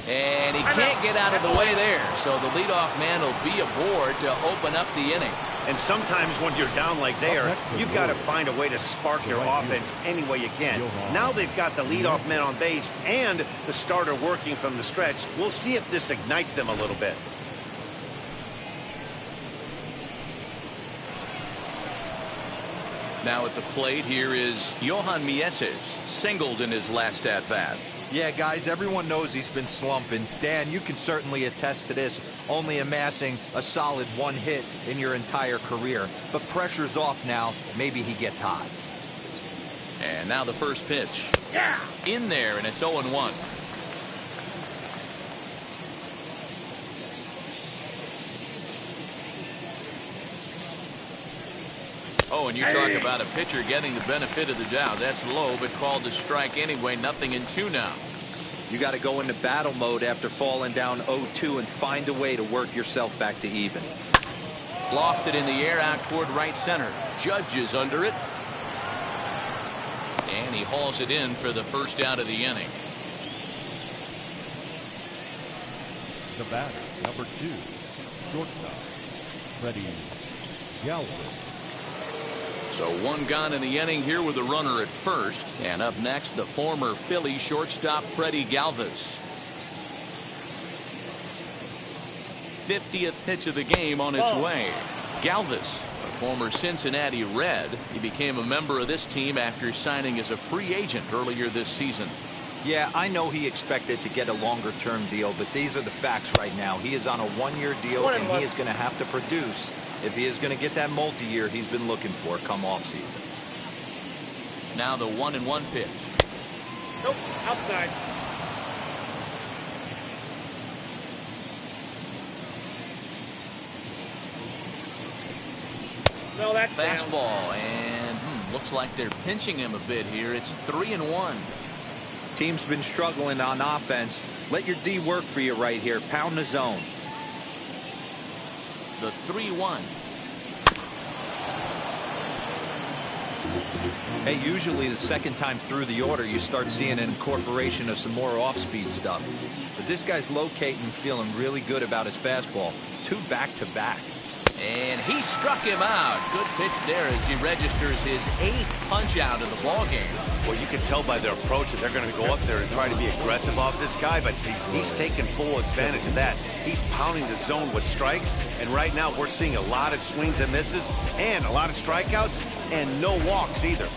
And he can't get out of the way there, so the leadoff man will be aboard to open up the inning.
And sometimes when you're down like there, you've got to find a way to spark your offense any way you can. Now they've got the leadoff man on base and the starter working from the stretch. We'll see if this ignites them a little bit.
Now at the plate, here is Johan Mieses, singled in his last at-bat.
Yeah, guys, everyone knows he's been slumping. Dan, you can certainly attest to this, only amassing a solid 1 hit in your entire career. But pressure's off now. Maybe he gets hot.
And now the first pitch. In there, and it's 0-1. Oh, and you talk about a pitcher getting the benefit of the doubt. That's low, but called a strike anyway. 0-2 now.
You got to go into battle mode after falling down 0-2 and find a way to work yourself back to even.
Lofted in the air out toward right center. Judge is under it. And he hauls it in for the first out of the inning.
The batter, number 2, shortstop, Freddie Galvin.
So one gone in the inning here with a runner at first. And up next, the former Philly shortstop Freddie Galvis. 50th pitch of the game on its way. Galvis, a former Cincinnati Red. He became a member of this team after signing as a free agent earlier this season.
Yeah, I know he expected to get a longer-term deal, but these are the facts right now. He is on a one-year deal, and he is going to have to produce if he is going to get that multi-year he's been looking for come off-season.
Now the 1-1 pitch.
Nope, outside. No, that's
fastball,
down.
and looks like they're pinching him a bit here. It's 3-1.
Team's been struggling on offense. Let your D work for you right here. Pound the zone.
The 3-1.
Hey, usually the second time through the order you start seeing an incorporation of some more off-speed stuff. But this guy's locating, feeling really good about his fastball. 2 back-to-back.
And he struck him out. Good pitch there as he registers his 8th punch out of the ball game.
Well, you can tell by their approach that they're going to go up there and try to be aggressive off this guy, but he's taking full advantage of that. He's pounding the zone with strikes, and right now we're seeing a lot of swings and misses and a lot of strikeouts and no walks either.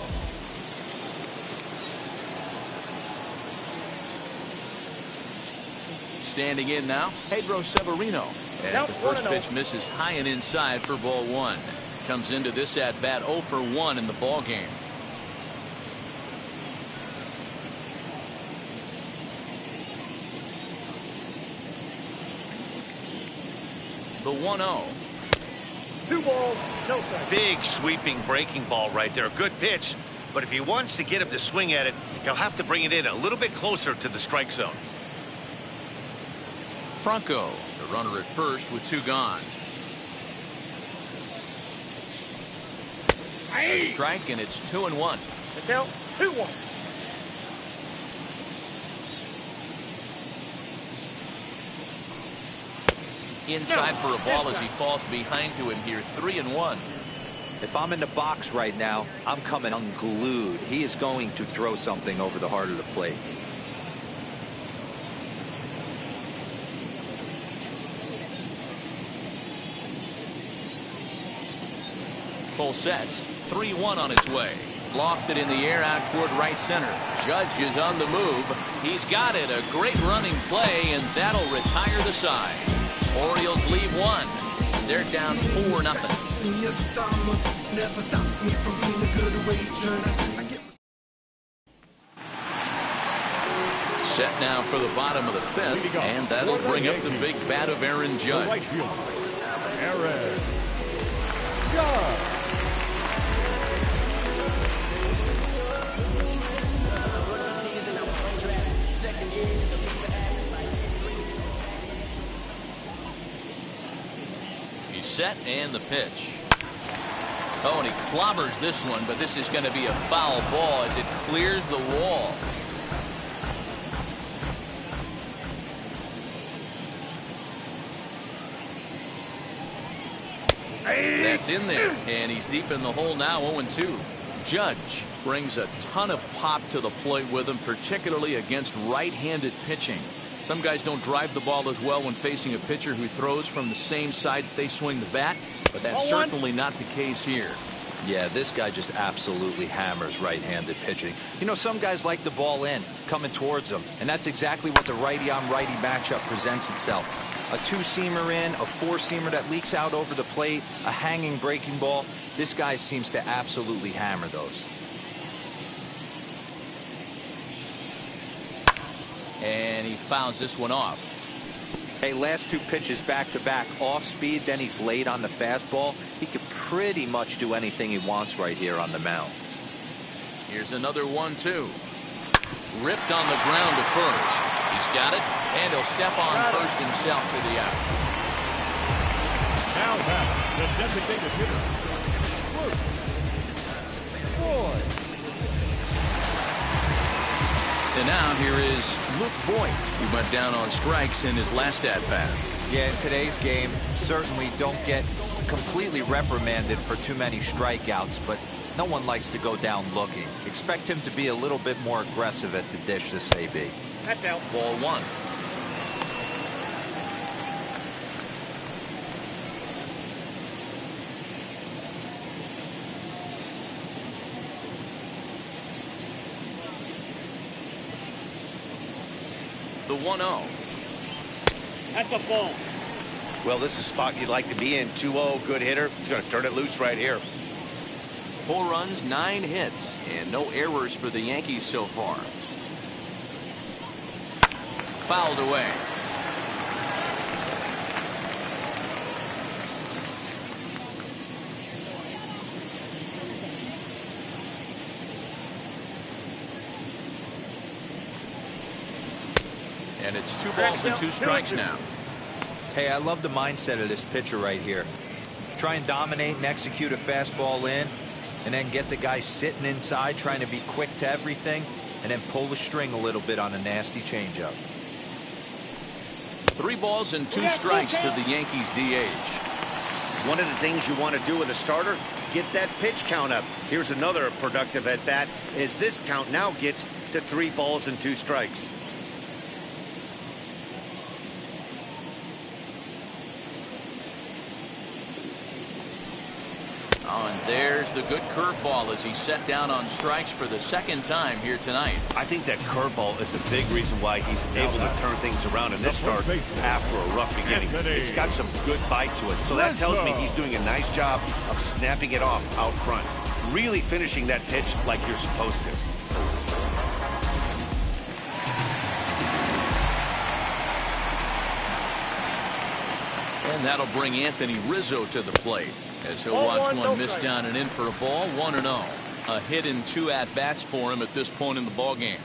Standing in now, Pedro Severino. As the first pitch misses high and inside for ball 1. Comes into this at bat 0 for 1 in the ball game. The 1-0.
2 balls, no strikes.
Big sweeping breaking ball right there. Good pitch. But if he wants to get him to swing at it, he'll have to bring it in a little bit closer to the strike zone.
Franco, the runner at first with 2 gone. A strike, and it's 2-1.
The count, 2-1.
Inside for a ball as he falls behind to him here. 3-1.
If I'm in the box right now, I'm coming unglued. He is going to throw something over the heart of the plate.
Full sets. 3-1 on his way. Lofted in the air out toward right center. Judge is on the move. He's got it. A great running play, and that'll retire the side. Orioles leave 1. They're down 4-0. Set now for the bottom of the 5th, and that'll bring up the big bat of Aaron Judge.
Right fielder, Aaron Judge.
Set and the pitch. Oh, and he clobbers this one, but this is going to be a foul ball as it clears the wall. That's in there, and he's deep in the hole now. 0-2. Judge brings a ton of pop to the plate with him, particularly against right-handed pitching. Some guys don't drive the ball as well when facing a pitcher who throws from the same side that they swing the bat, but that's certainly not the case here.
Yeah, this guy just absolutely hammers right-handed pitching. You know, some guys like the ball in, coming towards them, and that's exactly what the righty-on-righty matchup presents itself. A 2-seamer in, a 4-seamer that leaks out over the plate, a hanging breaking ball. This guy seems to absolutely hammer those.
And he fouls this one off.
Hey, last 2 pitches back-to-back, off speed, then he's late on the fastball. He could pretty much do anything he wants right here on the mound.
Here's another 1-2. Ripped on the ground to first. He's got it, and he'll step on first himself for the out.
Now back, the designated hitter, Boyd.
And now here is Luke Boyd, who went down on strikes in his last at-bat.
Yeah, in today's game, certainly don't get completely reprimanded for too many strikeouts, but No one likes to go down looking. Expect him to be a little bit more aggressive at the dish this AB.
That's out.
Ball one. The 1-0.
That's a ball.
Well, this is a spot you'd like to be in. 2-0, good hitter. He's going to turn it loose right here.
4 runs, 9 hits, and no errors for the Yankees so far. Fouled away. And it's 2 balls and 2 strikes now.
Hey, I love the mindset of this pitcher right here. Try and dominate and execute a fastball in, and then get the guy sitting inside trying to be quick to everything, and then pull the string a little bit on a nasty changeup.
3 balls and 2 strikes to the Yankees DH.
One of the things you want to do with a starter, get that pitch count up. Here's another productive at bat, as this count now gets to 3 balls and 2 strikes.
Oh, and there's the good curveball as he set down on strikes for the 2nd time here tonight.
I think that curveball is a big reason why he's able to turn things around in this start after a rough beginning. It's got some good bite to it, so that tells me he's doing a nice job of snapping it off out front, really finishing that pitch like you're supposed to.
And that'll bring Anthony Rizzo to the plate, as he'll watch one miss down and in for a ball. 1-0. A hit and 2 at-bats for him at this point in the ballgame.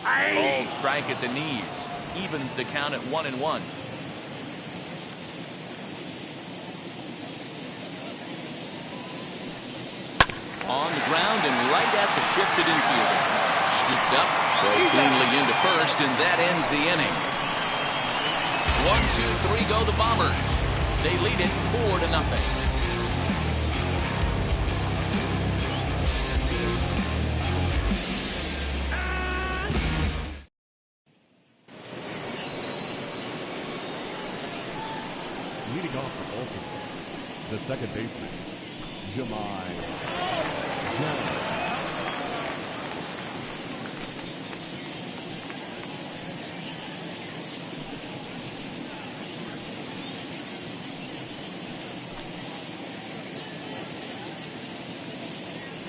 Called strike at the knees. Evens the count at 1-1. On the ground and right at the shifted infielders. Scooped up, so cleanly into first, and that ends the inning. 1, 2, 3 go the Bombers. They lead it 4-0.
Leading off for Baltimore, the second baseman, Jahmai Jones.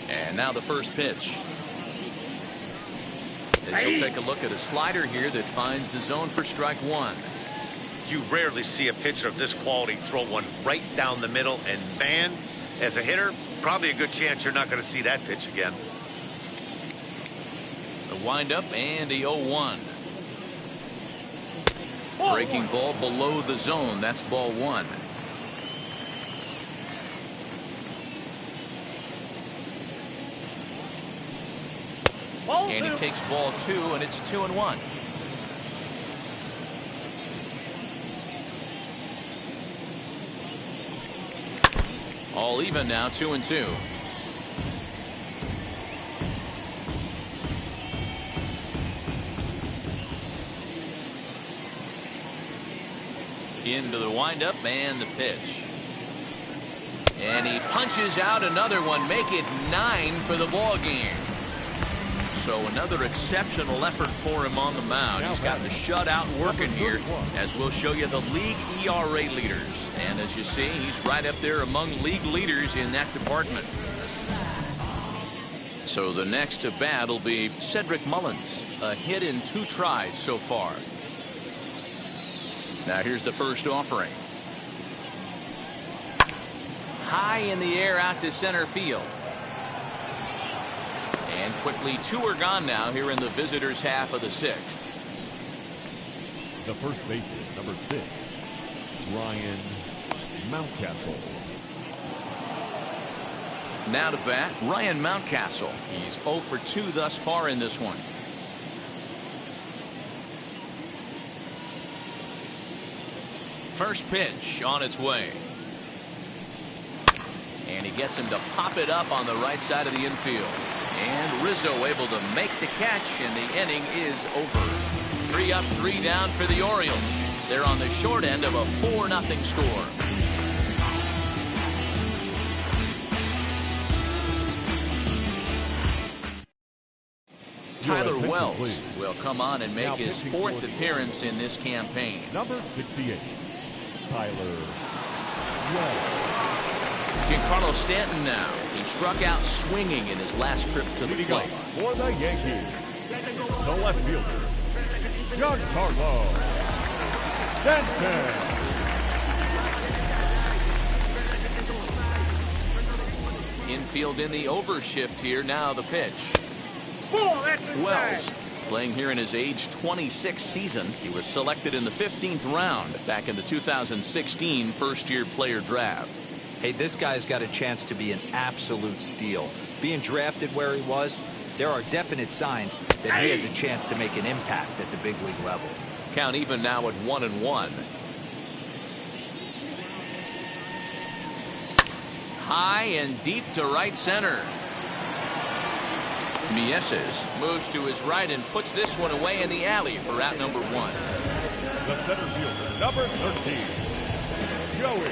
And now the first pitch. As he'll take a look at a slider here that finds the zone for strike 1.
You rarely see a pitcher of this quality throw one right down the middle, and man, as a hitter, probably a good chance you're not going to see that pitch again.
The windup and the 0-1. Breaking ball below the zone. That's ball 1. And he takes ball 2, and it's 2-1. All even now, 2-2. Into the windup and the pitch. And he punches out another one, make it 9 for the ball game. So another exceptional effort for him on the mound. He's got the shutout working here, as we'll show you the league ERA leaders. And as you see, he's right up there among league leaders in that department. So the next to bat will be Cedric Mullins. A hit in 2 tries so far. Now here's the first offering. High in the air out to center field. And quickly 2 are gone now here in the visitors' half of the 6th.
The first baseman, number 6, Ryan Mountcastle.
Now to bat, Ryan Mountcastle. He's 0 for 2 thus far in this one. First pitch on its way. And he gets him to pop it up on the right side of the infield. And Rizzo able to make the catch, and the inning is over. 3 up, 3 down for the Orioles. They're on the short end of a 4-0 score. Tyler Wells will come on and make his 4th appearance in this campaign.
Number 68, Tyler Wells.
Giancarlo Stanton now. He struck out swinging in his last trip to the plate.
For the Yankees, the left fielder, Giancarlo Stanton.
Infield in the overshift here. Now the pitch. Wells playing here in his age 26 season. He was selected in the 15th round back in the 2016 first-year player draft.
Hey, this guy's got a chance to be an absolute steal. Being drafted where he was, there are definite signs that he has a chance to make an impact at the big league level.
Count even now at 1-1. High and deep to right center. Mieses moves to his right and puts this one away in the alley for out number 1.
The center fielder, number 13, Joey.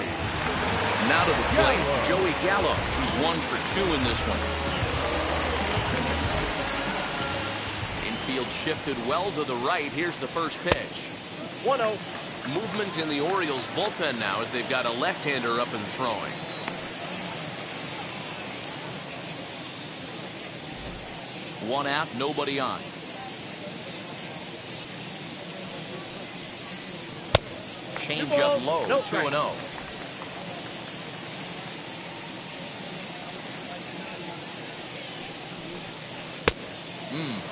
Now to the plate, Joey Gallo. He's 1 for 2 in this one. Infield shifted well to the right. Here's the first pitch.
1-0.
Movement in the Orioles bullpen now as they've got a left-hander up and throwing. One out, nobody on. Change up low, 2-0.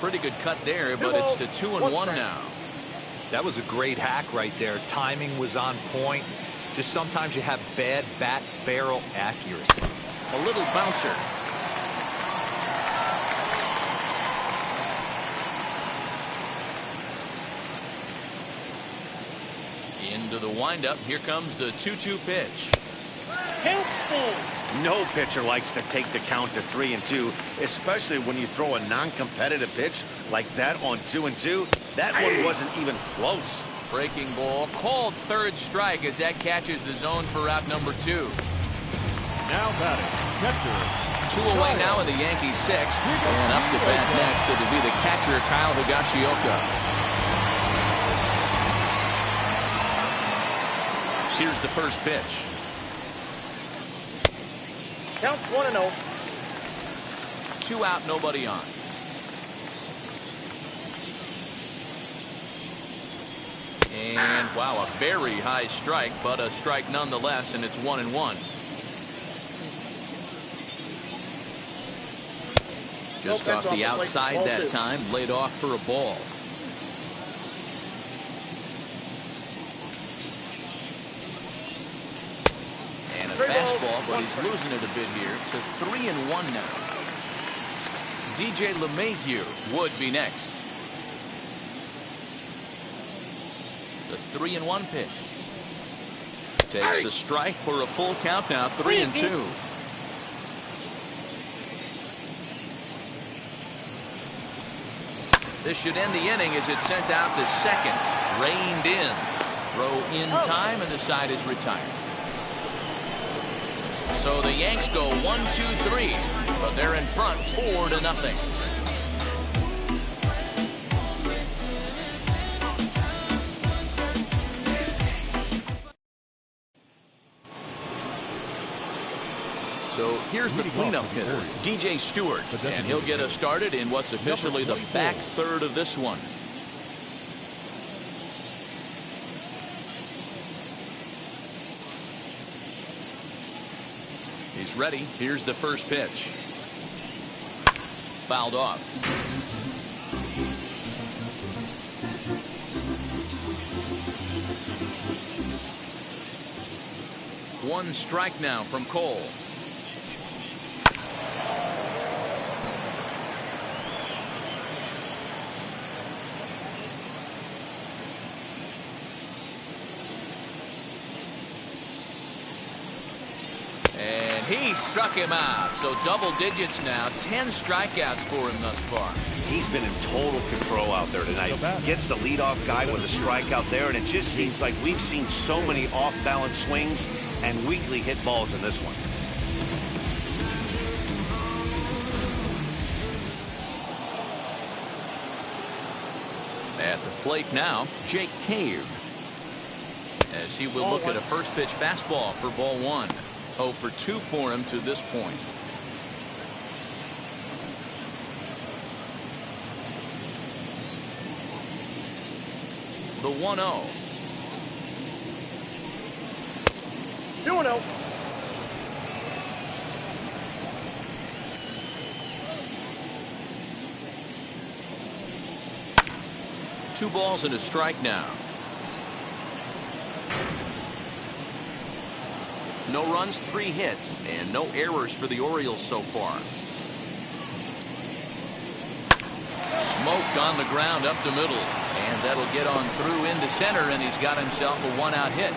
Pretty good cut there, but it's to 2-1 now.
That was a great hack right there. Timing was on point. Just sometimes you have bad bat barrel accuracy.
A little bouncer. Into the windup. Here comes the 2-2 pitch.
No pitcher likes to take the count to 3-2, especially when you throw a non-competitive pitch like that on 2-2. That one wasn't even close.
Breaking ball called third strike as that catches the zone for out number 2.
Now batting, catcher.
2 away now in the Yankees 6th, and up to bat next to be the catcher Kyle Higashioka. Here's the first pitch.
Counts 1-0.
2 out, nobody on. And wow, a very high strike, but a strike nonetheless, and it's 1-1. Just off the outside that time, laid off for a ball. And a fastball, but he's losing it a bit here to 3-1 now. DJ LeMahieu would be next. The 3-1 pitch. Takes a strike for a full count now, 3-2. This should end the inning as it's sent out to second. Reined in. Throw in time, and the side is retired. So the Yanks go 1-2-3, but they're in front 4-0. So here's the cleanup hitter, DJ Stewart, and he'll get us started in what's officially the back third of this one. He's ready. Here's the first pitch. Fouled off. One strike now from Cole. He struck him out. So double digits now. 10 strikeouts for him thus far.
He's been in total control out there tonight. Gets the leadoff guy with a strikeout there, and it just seems like we've seen so many off-balance swings and weakly hit balls in this one.
At the plate now, Jake Cave. As he will look at a first pitch fastball for ball 1. 0 for 2 for him to this point. The 1-0.
2-0.
Two balls and a strike now. No runs, 3 hits, and no errors for the Orioles so far. Smoked on the ground up the middle, and that'll get on through into center, and he's got himself a 1-out hit.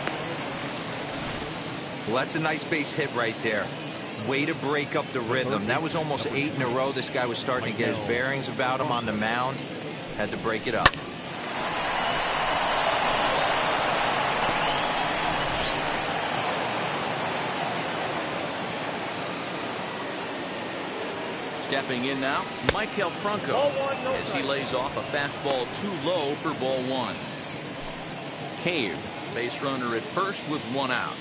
Well, that's a nice base hit right there. Way to break up the rhythm. That was almost 8 in a row. This guy was starting to get his bearings about him on the mound. Had to break it up.
Stepping in now, Maikel Franco, as he lays off a fastball too low for ball 1. Cave, base runner at first with 1 out.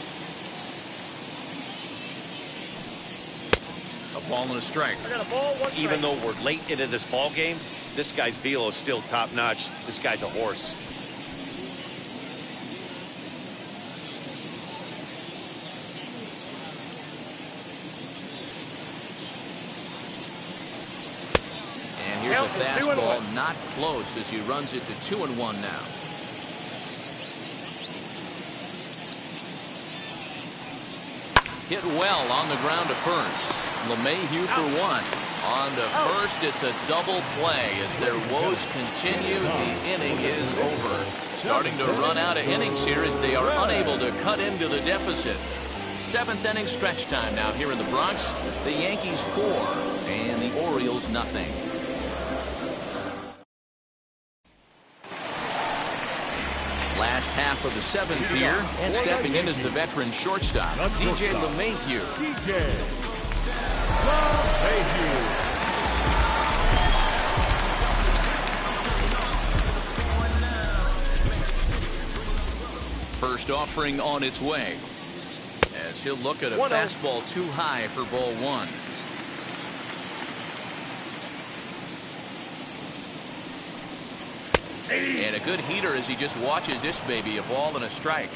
A ball and a strike.
I got a ball, 1 strike.
Even though we're late into this ball game, this guy's velo is still top-notch. This guy's a horse.
Here's a fastball not close as he runs it to 2-1 now. Hit well on the ground to first. LeMahieu for 1. On to first, it's a double play as their woes continue. The inning is over. Starting to run out of innings here as they are unable to cut into the deficit. 7th inning stretch time now here in the Bronx. The Yankees 4 and the Orioles nothing. Last half of the 7th here, and stepping in as the veteran shortstop, DJ LeMahieu.
DJ LeMahieu.
First offering on its way, as he'll look at a fastball too high for ball 1. And a good heater as he just watches this baby, a ball and a strike.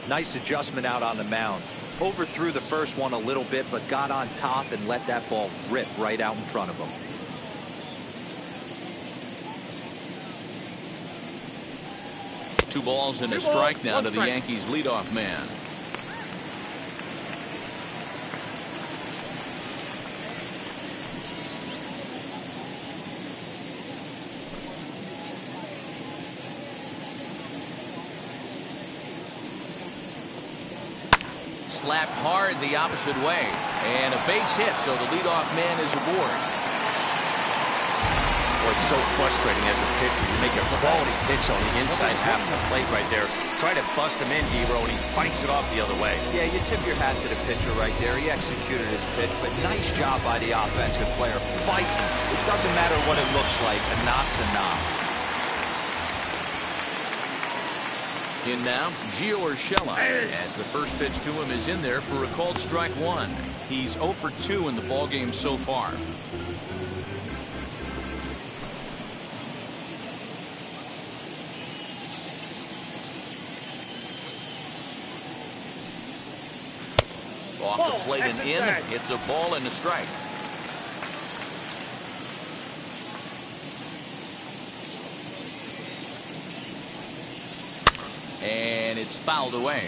Nice adjustment out on the mound. Overthrew the first one a little bit, but got on top and let that ball rip right out in front of him.
Two balls and a strike now to the Yankees leadoff man. Slapped hard the opposite way, and a base hit, so the leadoff man is aboard.
Boy, it's so frustrating as a pitcher. You make a quality pitch on the inside half of the plate right there. Try to bust him in, D-Row, and he fights it off the other way.
Yeah, you tip your hat to the pitcher right there. He executed his pitch, but nice job by the offensive player fighting. It doesn't matter what it looks like. A knock's a knock.
In now, Gio Urshela, as the first pitch to him is in there for a called strike 1. He's 0 for 2 in the ballgame so far. Off the plate and in, it's a ball and a strike. And it's fouled away.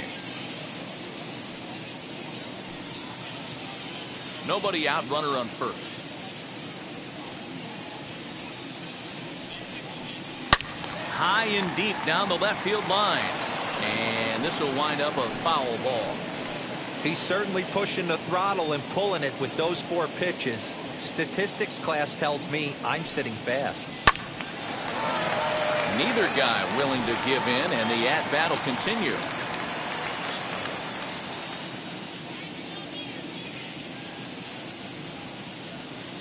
Nobody out, runner on first. High and deep down the left field line. And this will wind up a foul ball.
He's certainly pushing the throttle and pulling it with those 4 pitches. Statistics class tells me I'm sitting fast.
Neither guy willing to give in, and the at-bat will continue.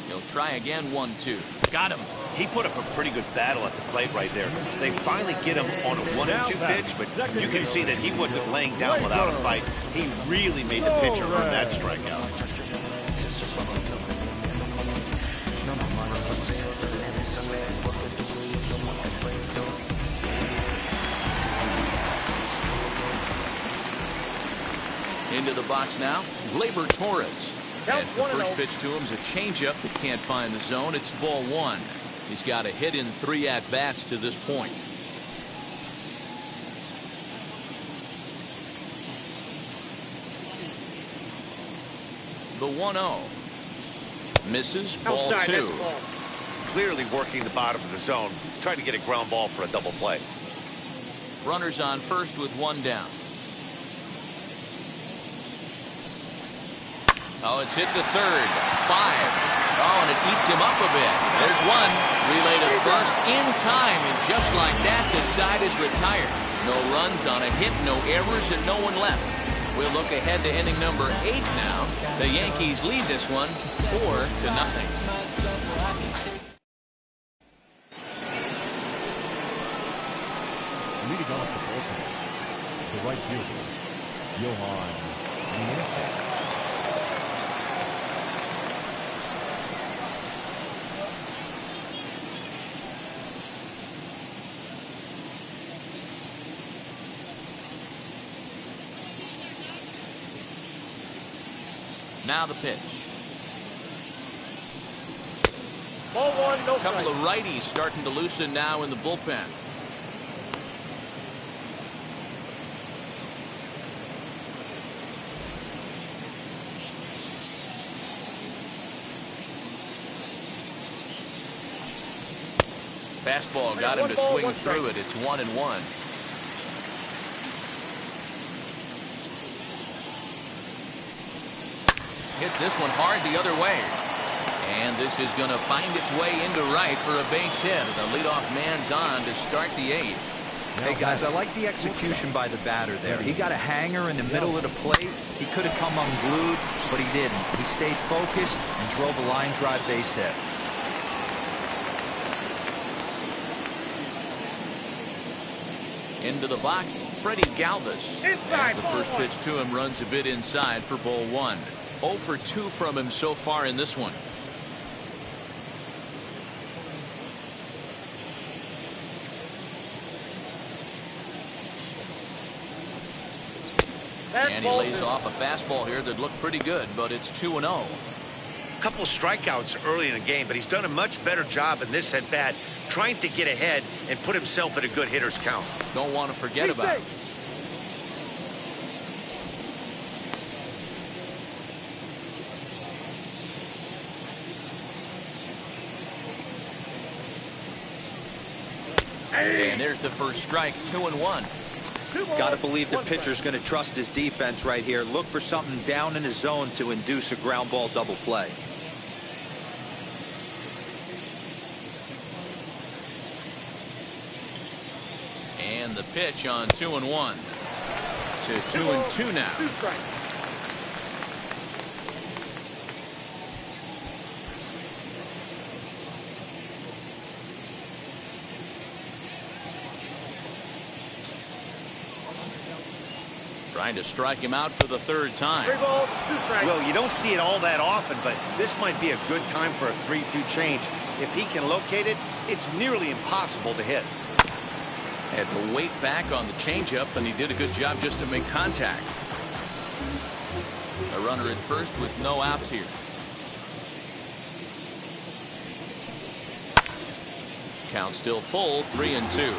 He'll try again, 1-2. Got him.
He put up a pretty good battle at the plate right there. They finally get him on a 1-2 pitch, but you can see that he wasn't laying down without a fight. He really made the pitcher earn that strikeout.
Into the box now, Gleyber Torres. As the first pitch to him is a changeup that can't find the zone. It's ball 1. He's got a hit in 3 at-bats to this point. The 1-0. Misses, ball 2.
Clearly working the bottom of the zone, trying to get a ground ball for a double play.
Runners on first with 1 down. Oh, it's hit to third. 5. Oh, and it eats him up a bit. There's 1. Relay to first in time, and just like that, the side is retired. No runs on a hit, no errors, and no one left. We'll look ahead to inning number 8 now. The Yankees lead this one 4-0.
Leading off the bullpen, the right fielder, Johan.
Now the pitch.
Ball 1, no
A couple
strike.
of righties starting to loosen now in the bullpen. Fastball got him to swing through it. It's 1-1. Hits this one hard the other way. And this is going to find its way into right for a base hit. The leadoff man's on to start the 8th.
Hey, guys, I like the execution by the batter there. He got a hanger in the middle of the plate. He could have come unglued, but he didn't. He stayed focused and drove a line drive base hit.
Into the box, Freddie Galvis. As the first pitch to him runs a bit inside for ball 1. 0 for 2 from him so far in this one. And he lays off a fastball here that looked pretty good, but it's 2-0.
A couple of strikeouts early in the game, but he's done a much better job in this at-bat, trying to get ahead and put himself at a good hitter's count.
Don't want to forget about it. And there's the first strike, 2-1.
Got to believe the pitcher's going to trust his defense right here. Look for something down in his zone to induce a ground ball double play.
And the pitch on 2-1 to 2-2 now. Trying to strike him out for the 3rd time.
Well, you don't see it all that often, but this might be a good time for a 3-2 change. If he can locate it, it's nearly impossible to hit.
Had to wait back on the changeup, and he did a good job just to make contact. A runner at first with no outs here. Count still full, 3-2.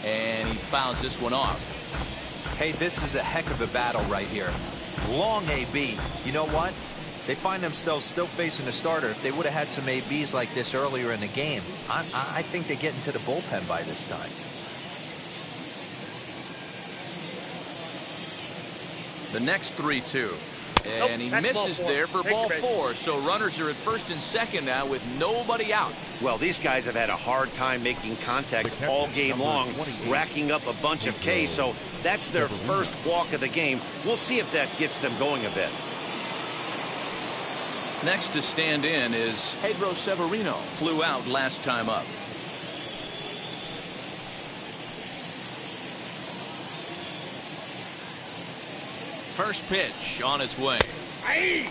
And he fouls this one off.
Hey, this is a heck of a battle right here. Long AB. You know what? They find themselves still facing a starter. If they would have had some ABs like this earlier in the game, I think they get into the bullpen by this time.
The next 3-2. And he misses there for ball 4. So runners are at first and second now with nobody out.
Well, these guys have had a hard time making contact all game long, racking up a bunch of Ks. So that's their first walk of the game. We'll see if that gets them going a bit.
Next to stand in is Pedro Severino. Flew out last time up. First pitch on its way.
Hey,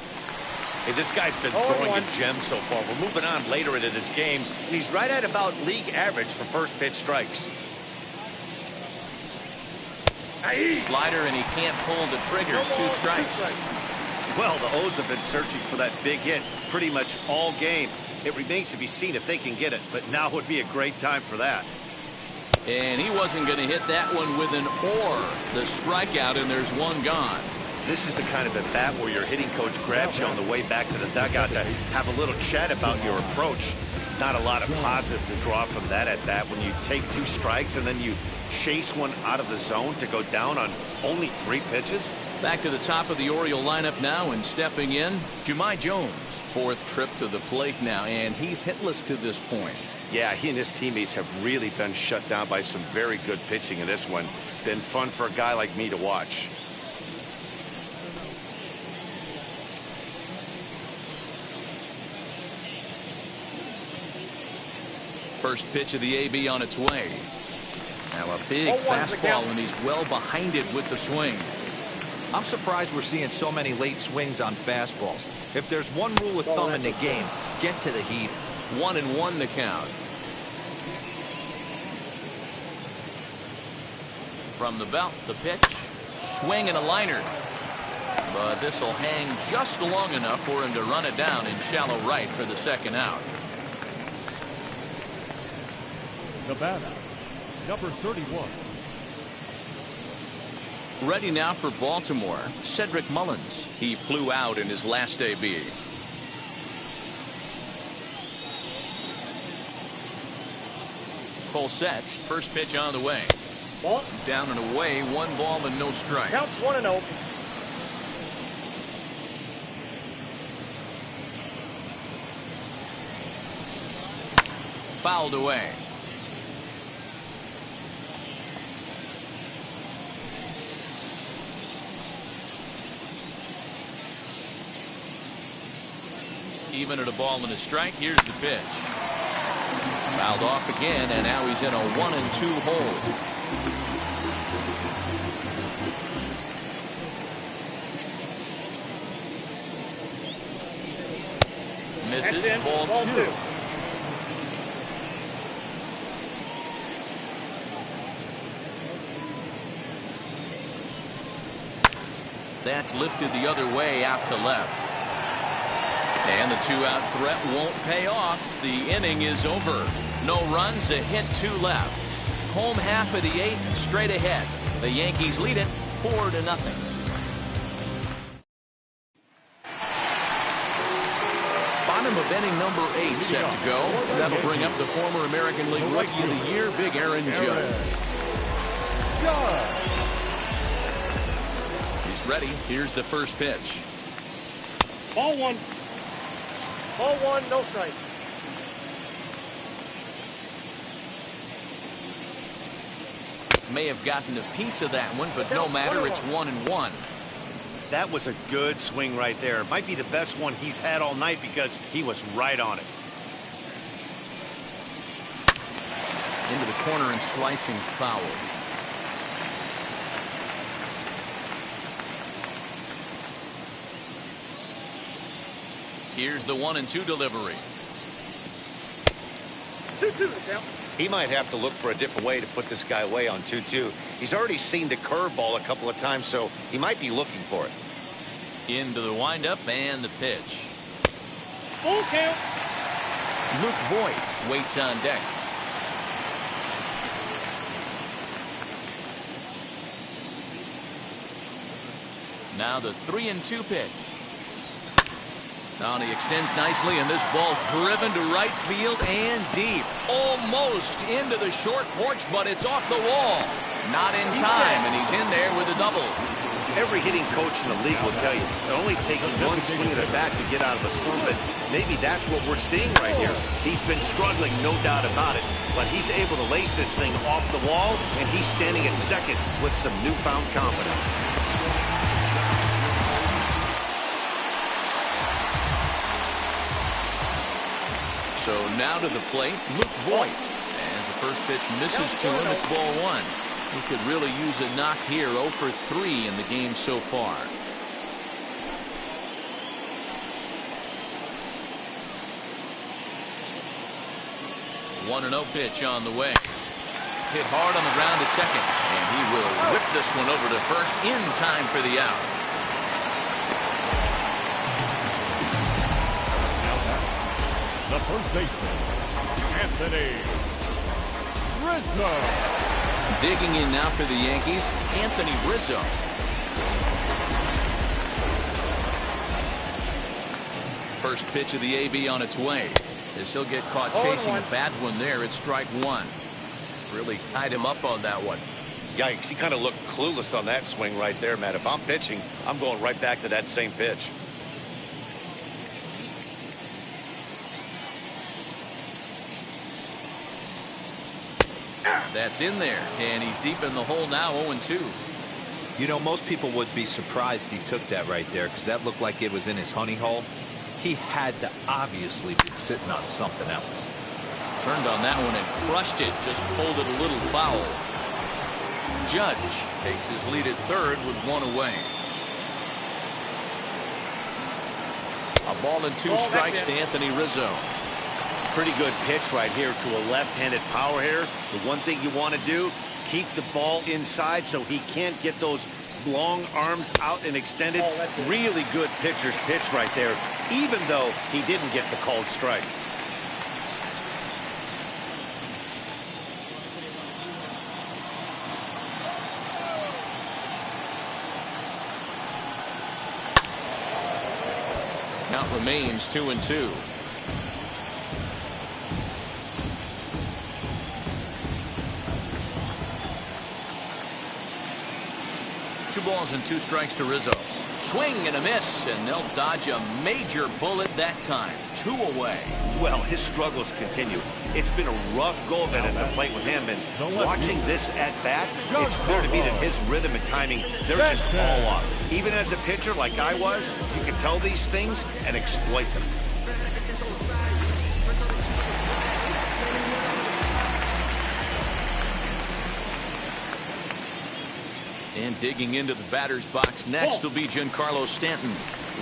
this guy's been throwing a gem so far. We're moving on later into this game. He's right at about league average for first pitch strikes.
Slider, and he can't pull the trigger. 2 strikes.
Well, the O's have been searching for that big hit pretty much all game. It remains to be seen if they can get it, but now would be a great time for that.
And he wasn't going to hit that one with an or. The strikeout, and there's 1 gone.
This is the kind of at bat where your hitting coach grabs you on the way back to the dugout to have a little chat about your approach. Not a lot of positives to draw from that at bat when you take 2 strikes and then you chase one out of the zone to go down on only 3 pitches.
Back to the top of the Oriole lineup now, and stepping in, Jahmai Jones. 4th trip to the plate now, and he's hitless to this point.
Yeah, he and his teammates have really been shut down by some very good pitching in this one. Been fun for a guy like me to watch.
First pitch of the AB on its way. Now a big fastball, and he's well behind it with the swing.
I'm surprised we're seeing so many late swings on fastballs. If there's one rule of thumb in the game, get to the heat.
1-1 to count. From the belt, the pitch. Swing and a liner. But this will hang just long enough for him to run it down in shallow right for the 2nd out.
Nevada, number 31.
Ready now for Baltimore, Cedric Mullins. He flew out in his last AB. Full sets. First pitch on the way.
Ball.
Down and away. 1 ball and no strikes.
Count 1-0.
Fouled away. Even at a ball and a strike. Here's the pitch. Fouled off again, and now he's in a 1-2 hole. Misses. Ball 2. That's lifted the other way out to left. And the 2-out threat won't pay off. The inning is over. No runs, a hit, 2 left. Home half of the 8th, straight ahead. The Yankees lead it 4-0. Bottom of inning number 8 set to go. That'll bring up the former American League Rookie of the Year, Big Aaron Judge. He's ready. Here's the first pitch.
Ball 1. Ball 1, no strike.
May have gotten a piece of that one, but no matter. It's 1-1.
That was a good swing right there. It might be the best one he's had all night because he was right on it.
Into the corner and slicing foul. Here's the 1-2 delivery.
2-2 the count.
He might have to look for a different way to put this guy away on 2-2. He's already seen the curveball a couple of times, so he might be looking for it.
Into the windup and the pitch.
Full count.
Luke Voigt waits on deck. Now the 3-2 pitch. Now he extends nicely, and this ball driven to right field and deep. Almost into the short porch, but it's off the wall. Not in time, and he's in there with a double.
Every hitting coach in the league will tell you it only takes one swing of the bat to get out of a slump, and maybe that's what we're seeing right here. He's been struggling, no doubt about it, but he's able to lace this thing off the wall, and he's standing at second with some newfound confidence.
So now to the plate, Luke Voigt. As the first pitch misses to him, it's ball one. He could really use a knock here. 0 for 3 in the game so far. One and 0 pitch on the way. Hit hard on the ground to second, and he will whip this one over to first in time for the out.
The first baseman, Anthony Rizzo.
Digging in now for the Yankees, Anthony Rizzo. First pitch of the AB on its way. As he'll get caught chasing a bad one there, it's strike one. Really tied him up on that one.
Yikes, he kind of looked clueless on that swing right there, Matt. If I'm pitching, I'm going right back to that same pitch.
That's in there, and he's deep in the hole now, 0-2.
You know, most people would be surprised he took that right there, because that looked like it was in his honey hole. He had to obviously be sitting on something else.
Turned on that one and crushed it, just pulled it a little foul. Judge takes his lead at third with one away. A ball and 2 strikes to Anthony Rizzo.
Pretty good pitch right here to a left-handed power hitter. The one thing you want to do, keep the ball inside so he can't get those long arms out and extended. Really good pitcher's pitch right there, even though he didn't get the called strike.
Count remains 2-2. Two balls and 2 strikes to Rizzo. Swing and a miss, and they'll dodge a major bullet that time. 2 away.
Well, his struggles continue. It's been a rough go of it at the plate with him, and watching this at bat, it's clear to me that his rhythm and timing, they're just all off. Even as a pitcher like I was, you can tell these things and exploit them.
And digging into the batter's box next will be Giancarlo Stanton.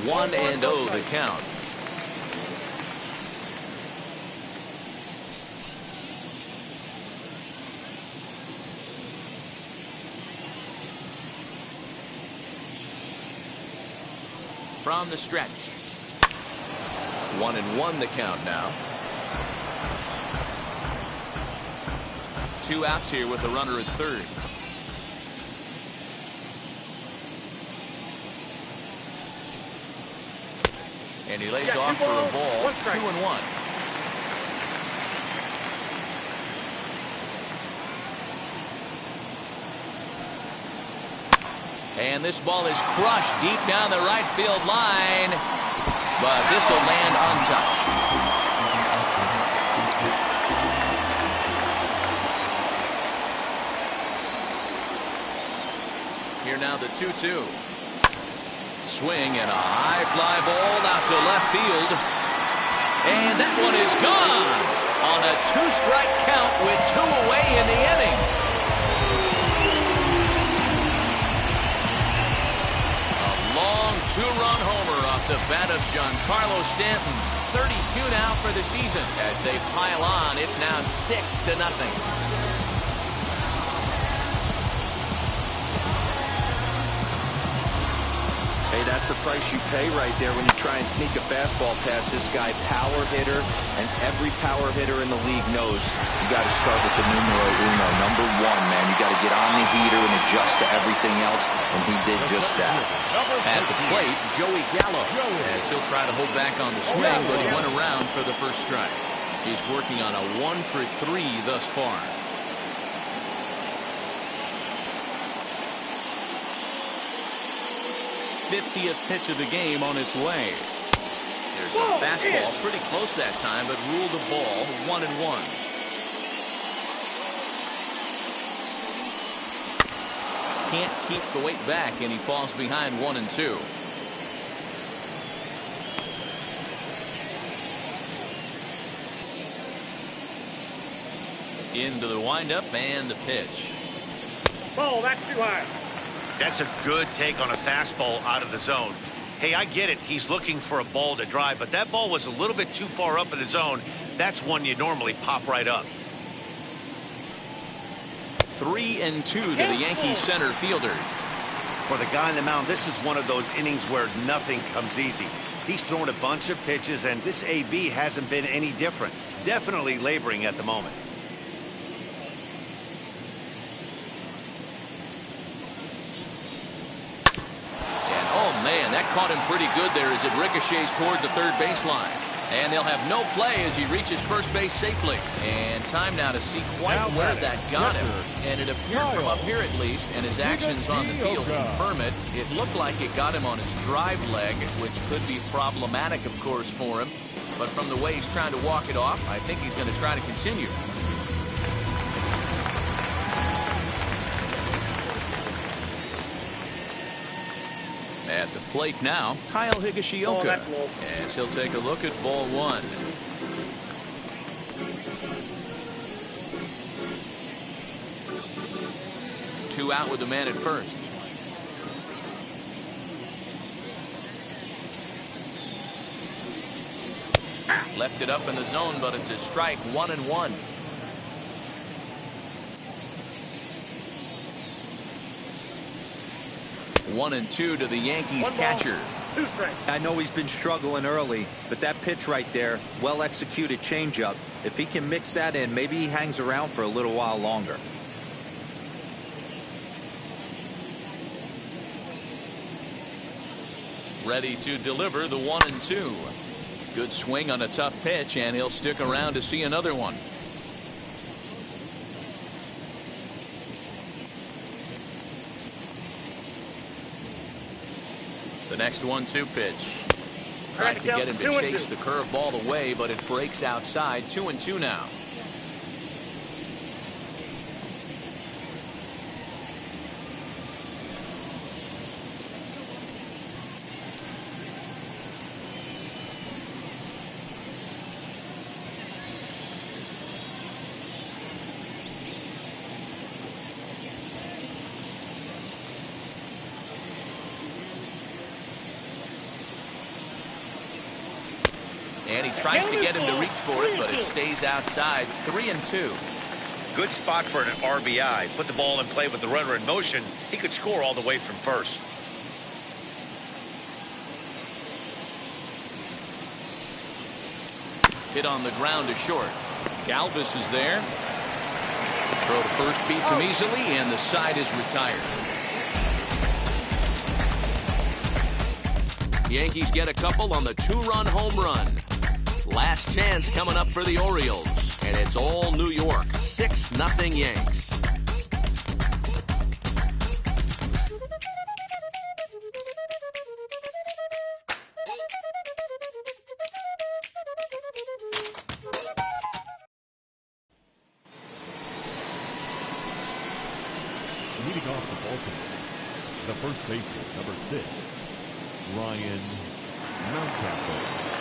1-0 the count. From the stretch. 1-1 the count now. 2 outs here with a runner at third. And he lays off for a ball. 2-1. And this ball is crushed deep down the right field line. But this will land untouched. Here now the 2-2. Swing and a high fly ball out to left field. And that one is gone on a 2-strike count with 2 away in the inning. A long 2-run homer off the bat of Giancarlo Stanton. 32 now for the season. As they pile on, it's now 6-0.
Hey, that's the price you pay right there when you try and sneak a fastball past this guy. Power hitter, and every power hitter in the league knows you got to start with the numero uno, number one, man. You got to get on the heater and adjust to everything else, and he did just that.
At the plate, Joey Gallo, as he'll try to hold back on the swing, but he went around for the first strike. He's working on a 1-for-3 thus far. '50th pitch of the game on its way. There's a fastball pretty close that time, but ruled a ball, 1-1. Can't keep the weight back, and he falls behind 1-2. Into the windup and the pitch.
Ball, that's too high.
That's a good take on a fastball out of the zone. Hey, I get it. He's looking for a ball to drive, but that ball was a little bit too far up in the zone. That's one you normally pop right up.
3-2 to the Yankees center fielder.
For the guy on the mound, this is one of those innings where nothing comes easy. He's thrown a bunch of pitches, and this AB hasn't been any different. Definitely laboring at the moment.
Man, that caught him pretty good there as it ricochets toward the third baseline. And they'll have no play as he reaches first base safely. And time now to see quite where that got him. And it appeared from up here at least, and his actions on the field confirm it. It looked like it got him on his drive leg, which could be problematic, of course, for him. But from the way he's trying to walk it off, I think he's going to try to continue. At the plate now, Kyle Higashioka, as he'll take a look at ball one. Two out with the man at first. Left it up in the zone, but it's a strike, 1-1. One and two to the Yankees catcher.
I know he's been struggling early, but that pitch right there, well executed changeup. If he can mix that in, maybe he hangs around for a little while longer.
Ready to deliver the 1-2. Good swing on a tough pitch, and he'll stick around to see another one. The next 1-2 pitch. Tried to get him to chase the curveball away, but it breaks outside. 2-2 now. And he tries to get him to reach for it, but it stays outside. 3-2.
Good spot for an RBI. Put the ball in play with the runner in motion. He could score all the way from first.
Hit on the ground to short. Galvis is there. Throw to first beats him easily, and the side is retired. Yankees get a couple on the two-run home run. Last chance coming up for the Orioles, and it's all New York. 6-0 Yanks.
Leading off for Baltimore, the first baseman, number 6, Ryan Mountcastle.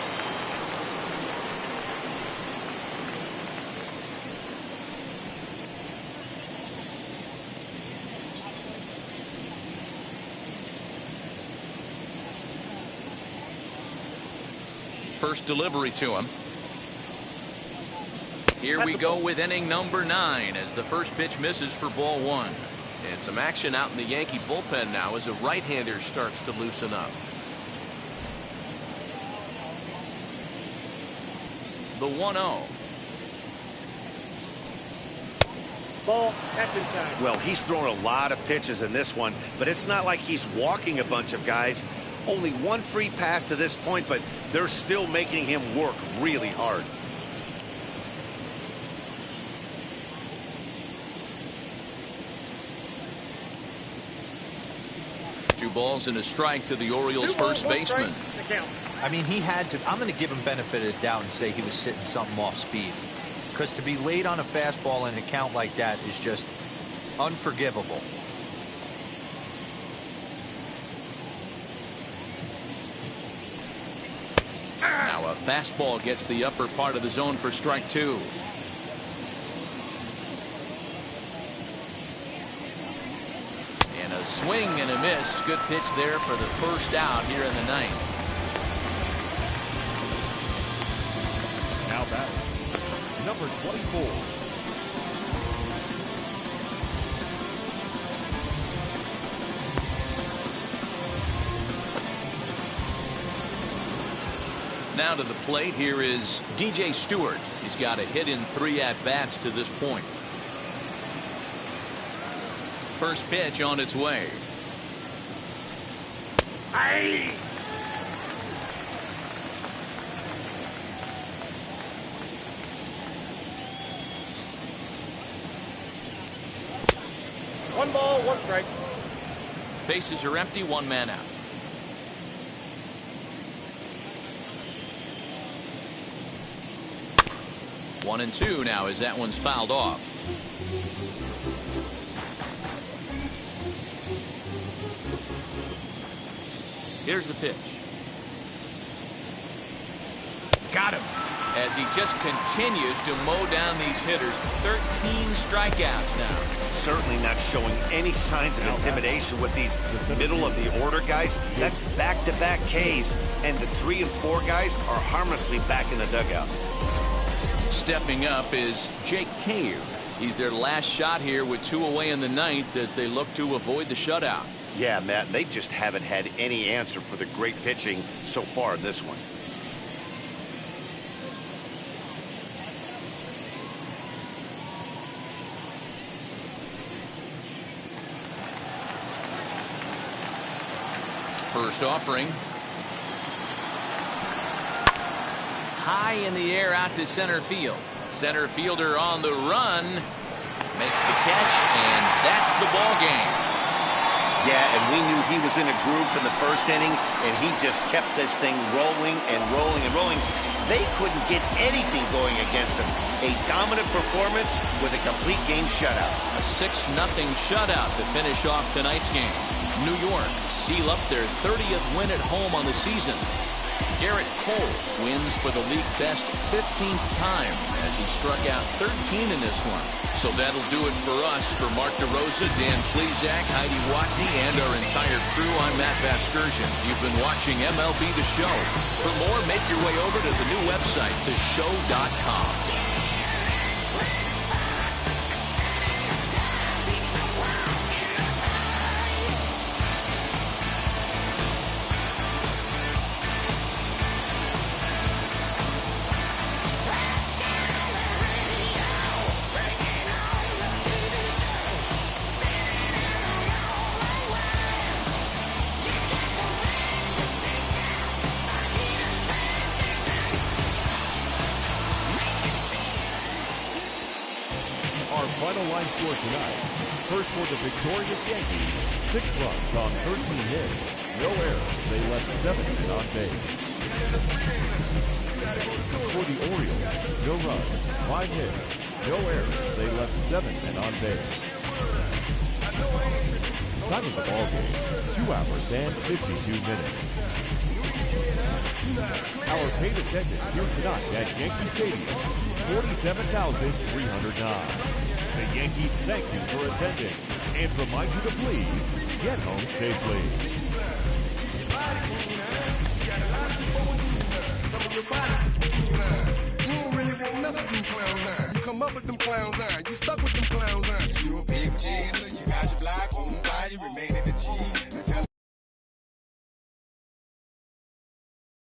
First delivery to him. Here we go with inning number 9 as the first pitch misses for ball 1. And some action out in the Yankee bullpen now as a right-hander starts to loosen up. the 1-0.
Ball, catch and tag.
Well, he's thrown a lot of pitches in this one, but it's not like he's walking a bunch of guys. Only one free pass to this point, but they're still making him work really hard.
Two balls and a strike to the Orioles first baseman.
I mean, he had to. I'm going to give him benefit of the doubt and say he was sitting something off speed. Because to be late on a fastball in a count like that is just unforgivable.
Now a fastball gets the upper part of the zone for strike 2. And a swing and a miss. Good pitch there for the first out here in the ninth.
Now batting, number 24.
Now to the plate, here is DJ Stewart. He's got a hit in 3 at-bats to this point. First pitch on its way.
Aye. One ball, one strike.
Bases are empty, 1 man out. One and 2 now as that one's fouled off. Here's the pitch. Got him. As he just continues to mow down these hitters. 13 strikeouts now.
Certainly not showing any signs of intimidation with these middle of the order guys. That's back-to-back Ks, and the 3 and 4 guys are harmlessly back in the dugout.
Stepping up is Jake Cave. He's their last shot here with 2 away in the ninth as they look to avoid the shutout.
Yeah, Matt, they just haven't had any answer for the great pitching so far in this one.
First offering. High in the air out to center field. Center fielder on the run. Makes the catch, and that's the ball game.
Yeah, and we knew he was in a groove from the first inning, and he just kept this thing rolling and rolling and rolling. They couldn't get anything going against him. A dominant performance with a complete game shutout.
A 6-0 shutout to finish off tonight's game. New York seal up their 30th win at home on the season. Garrett Cole wins for the league best 15th time as he struck out 13 in this one. So that'll do it for us. For Mark DeRosa, Dan Plesac, Heidi Watney, and our entire crew, I'm Matt Vasgersian. You've been watching MLB The Show. For more, make your way over to the new website, theshow.com.
Final line score tonight. First for the victorious Yankees, 6 runs on 13 hits. No errors. They left 7 men on base. For the Orioles, no runs, 5 hits. No errors. They left 7 men on base. Time of the ball game, 2 hours and 52 minutes. Our paid attendance here tonight at Yankee Stadium, 47,309. The Yankees thank you for attending and remind you to please get home safely.
You don't really want to mess with them clowns, huh? You come up with them clowns, huh? You stuck with them clowns, huh? You a big cheeser, you got your block on fire, you remain in the cheese.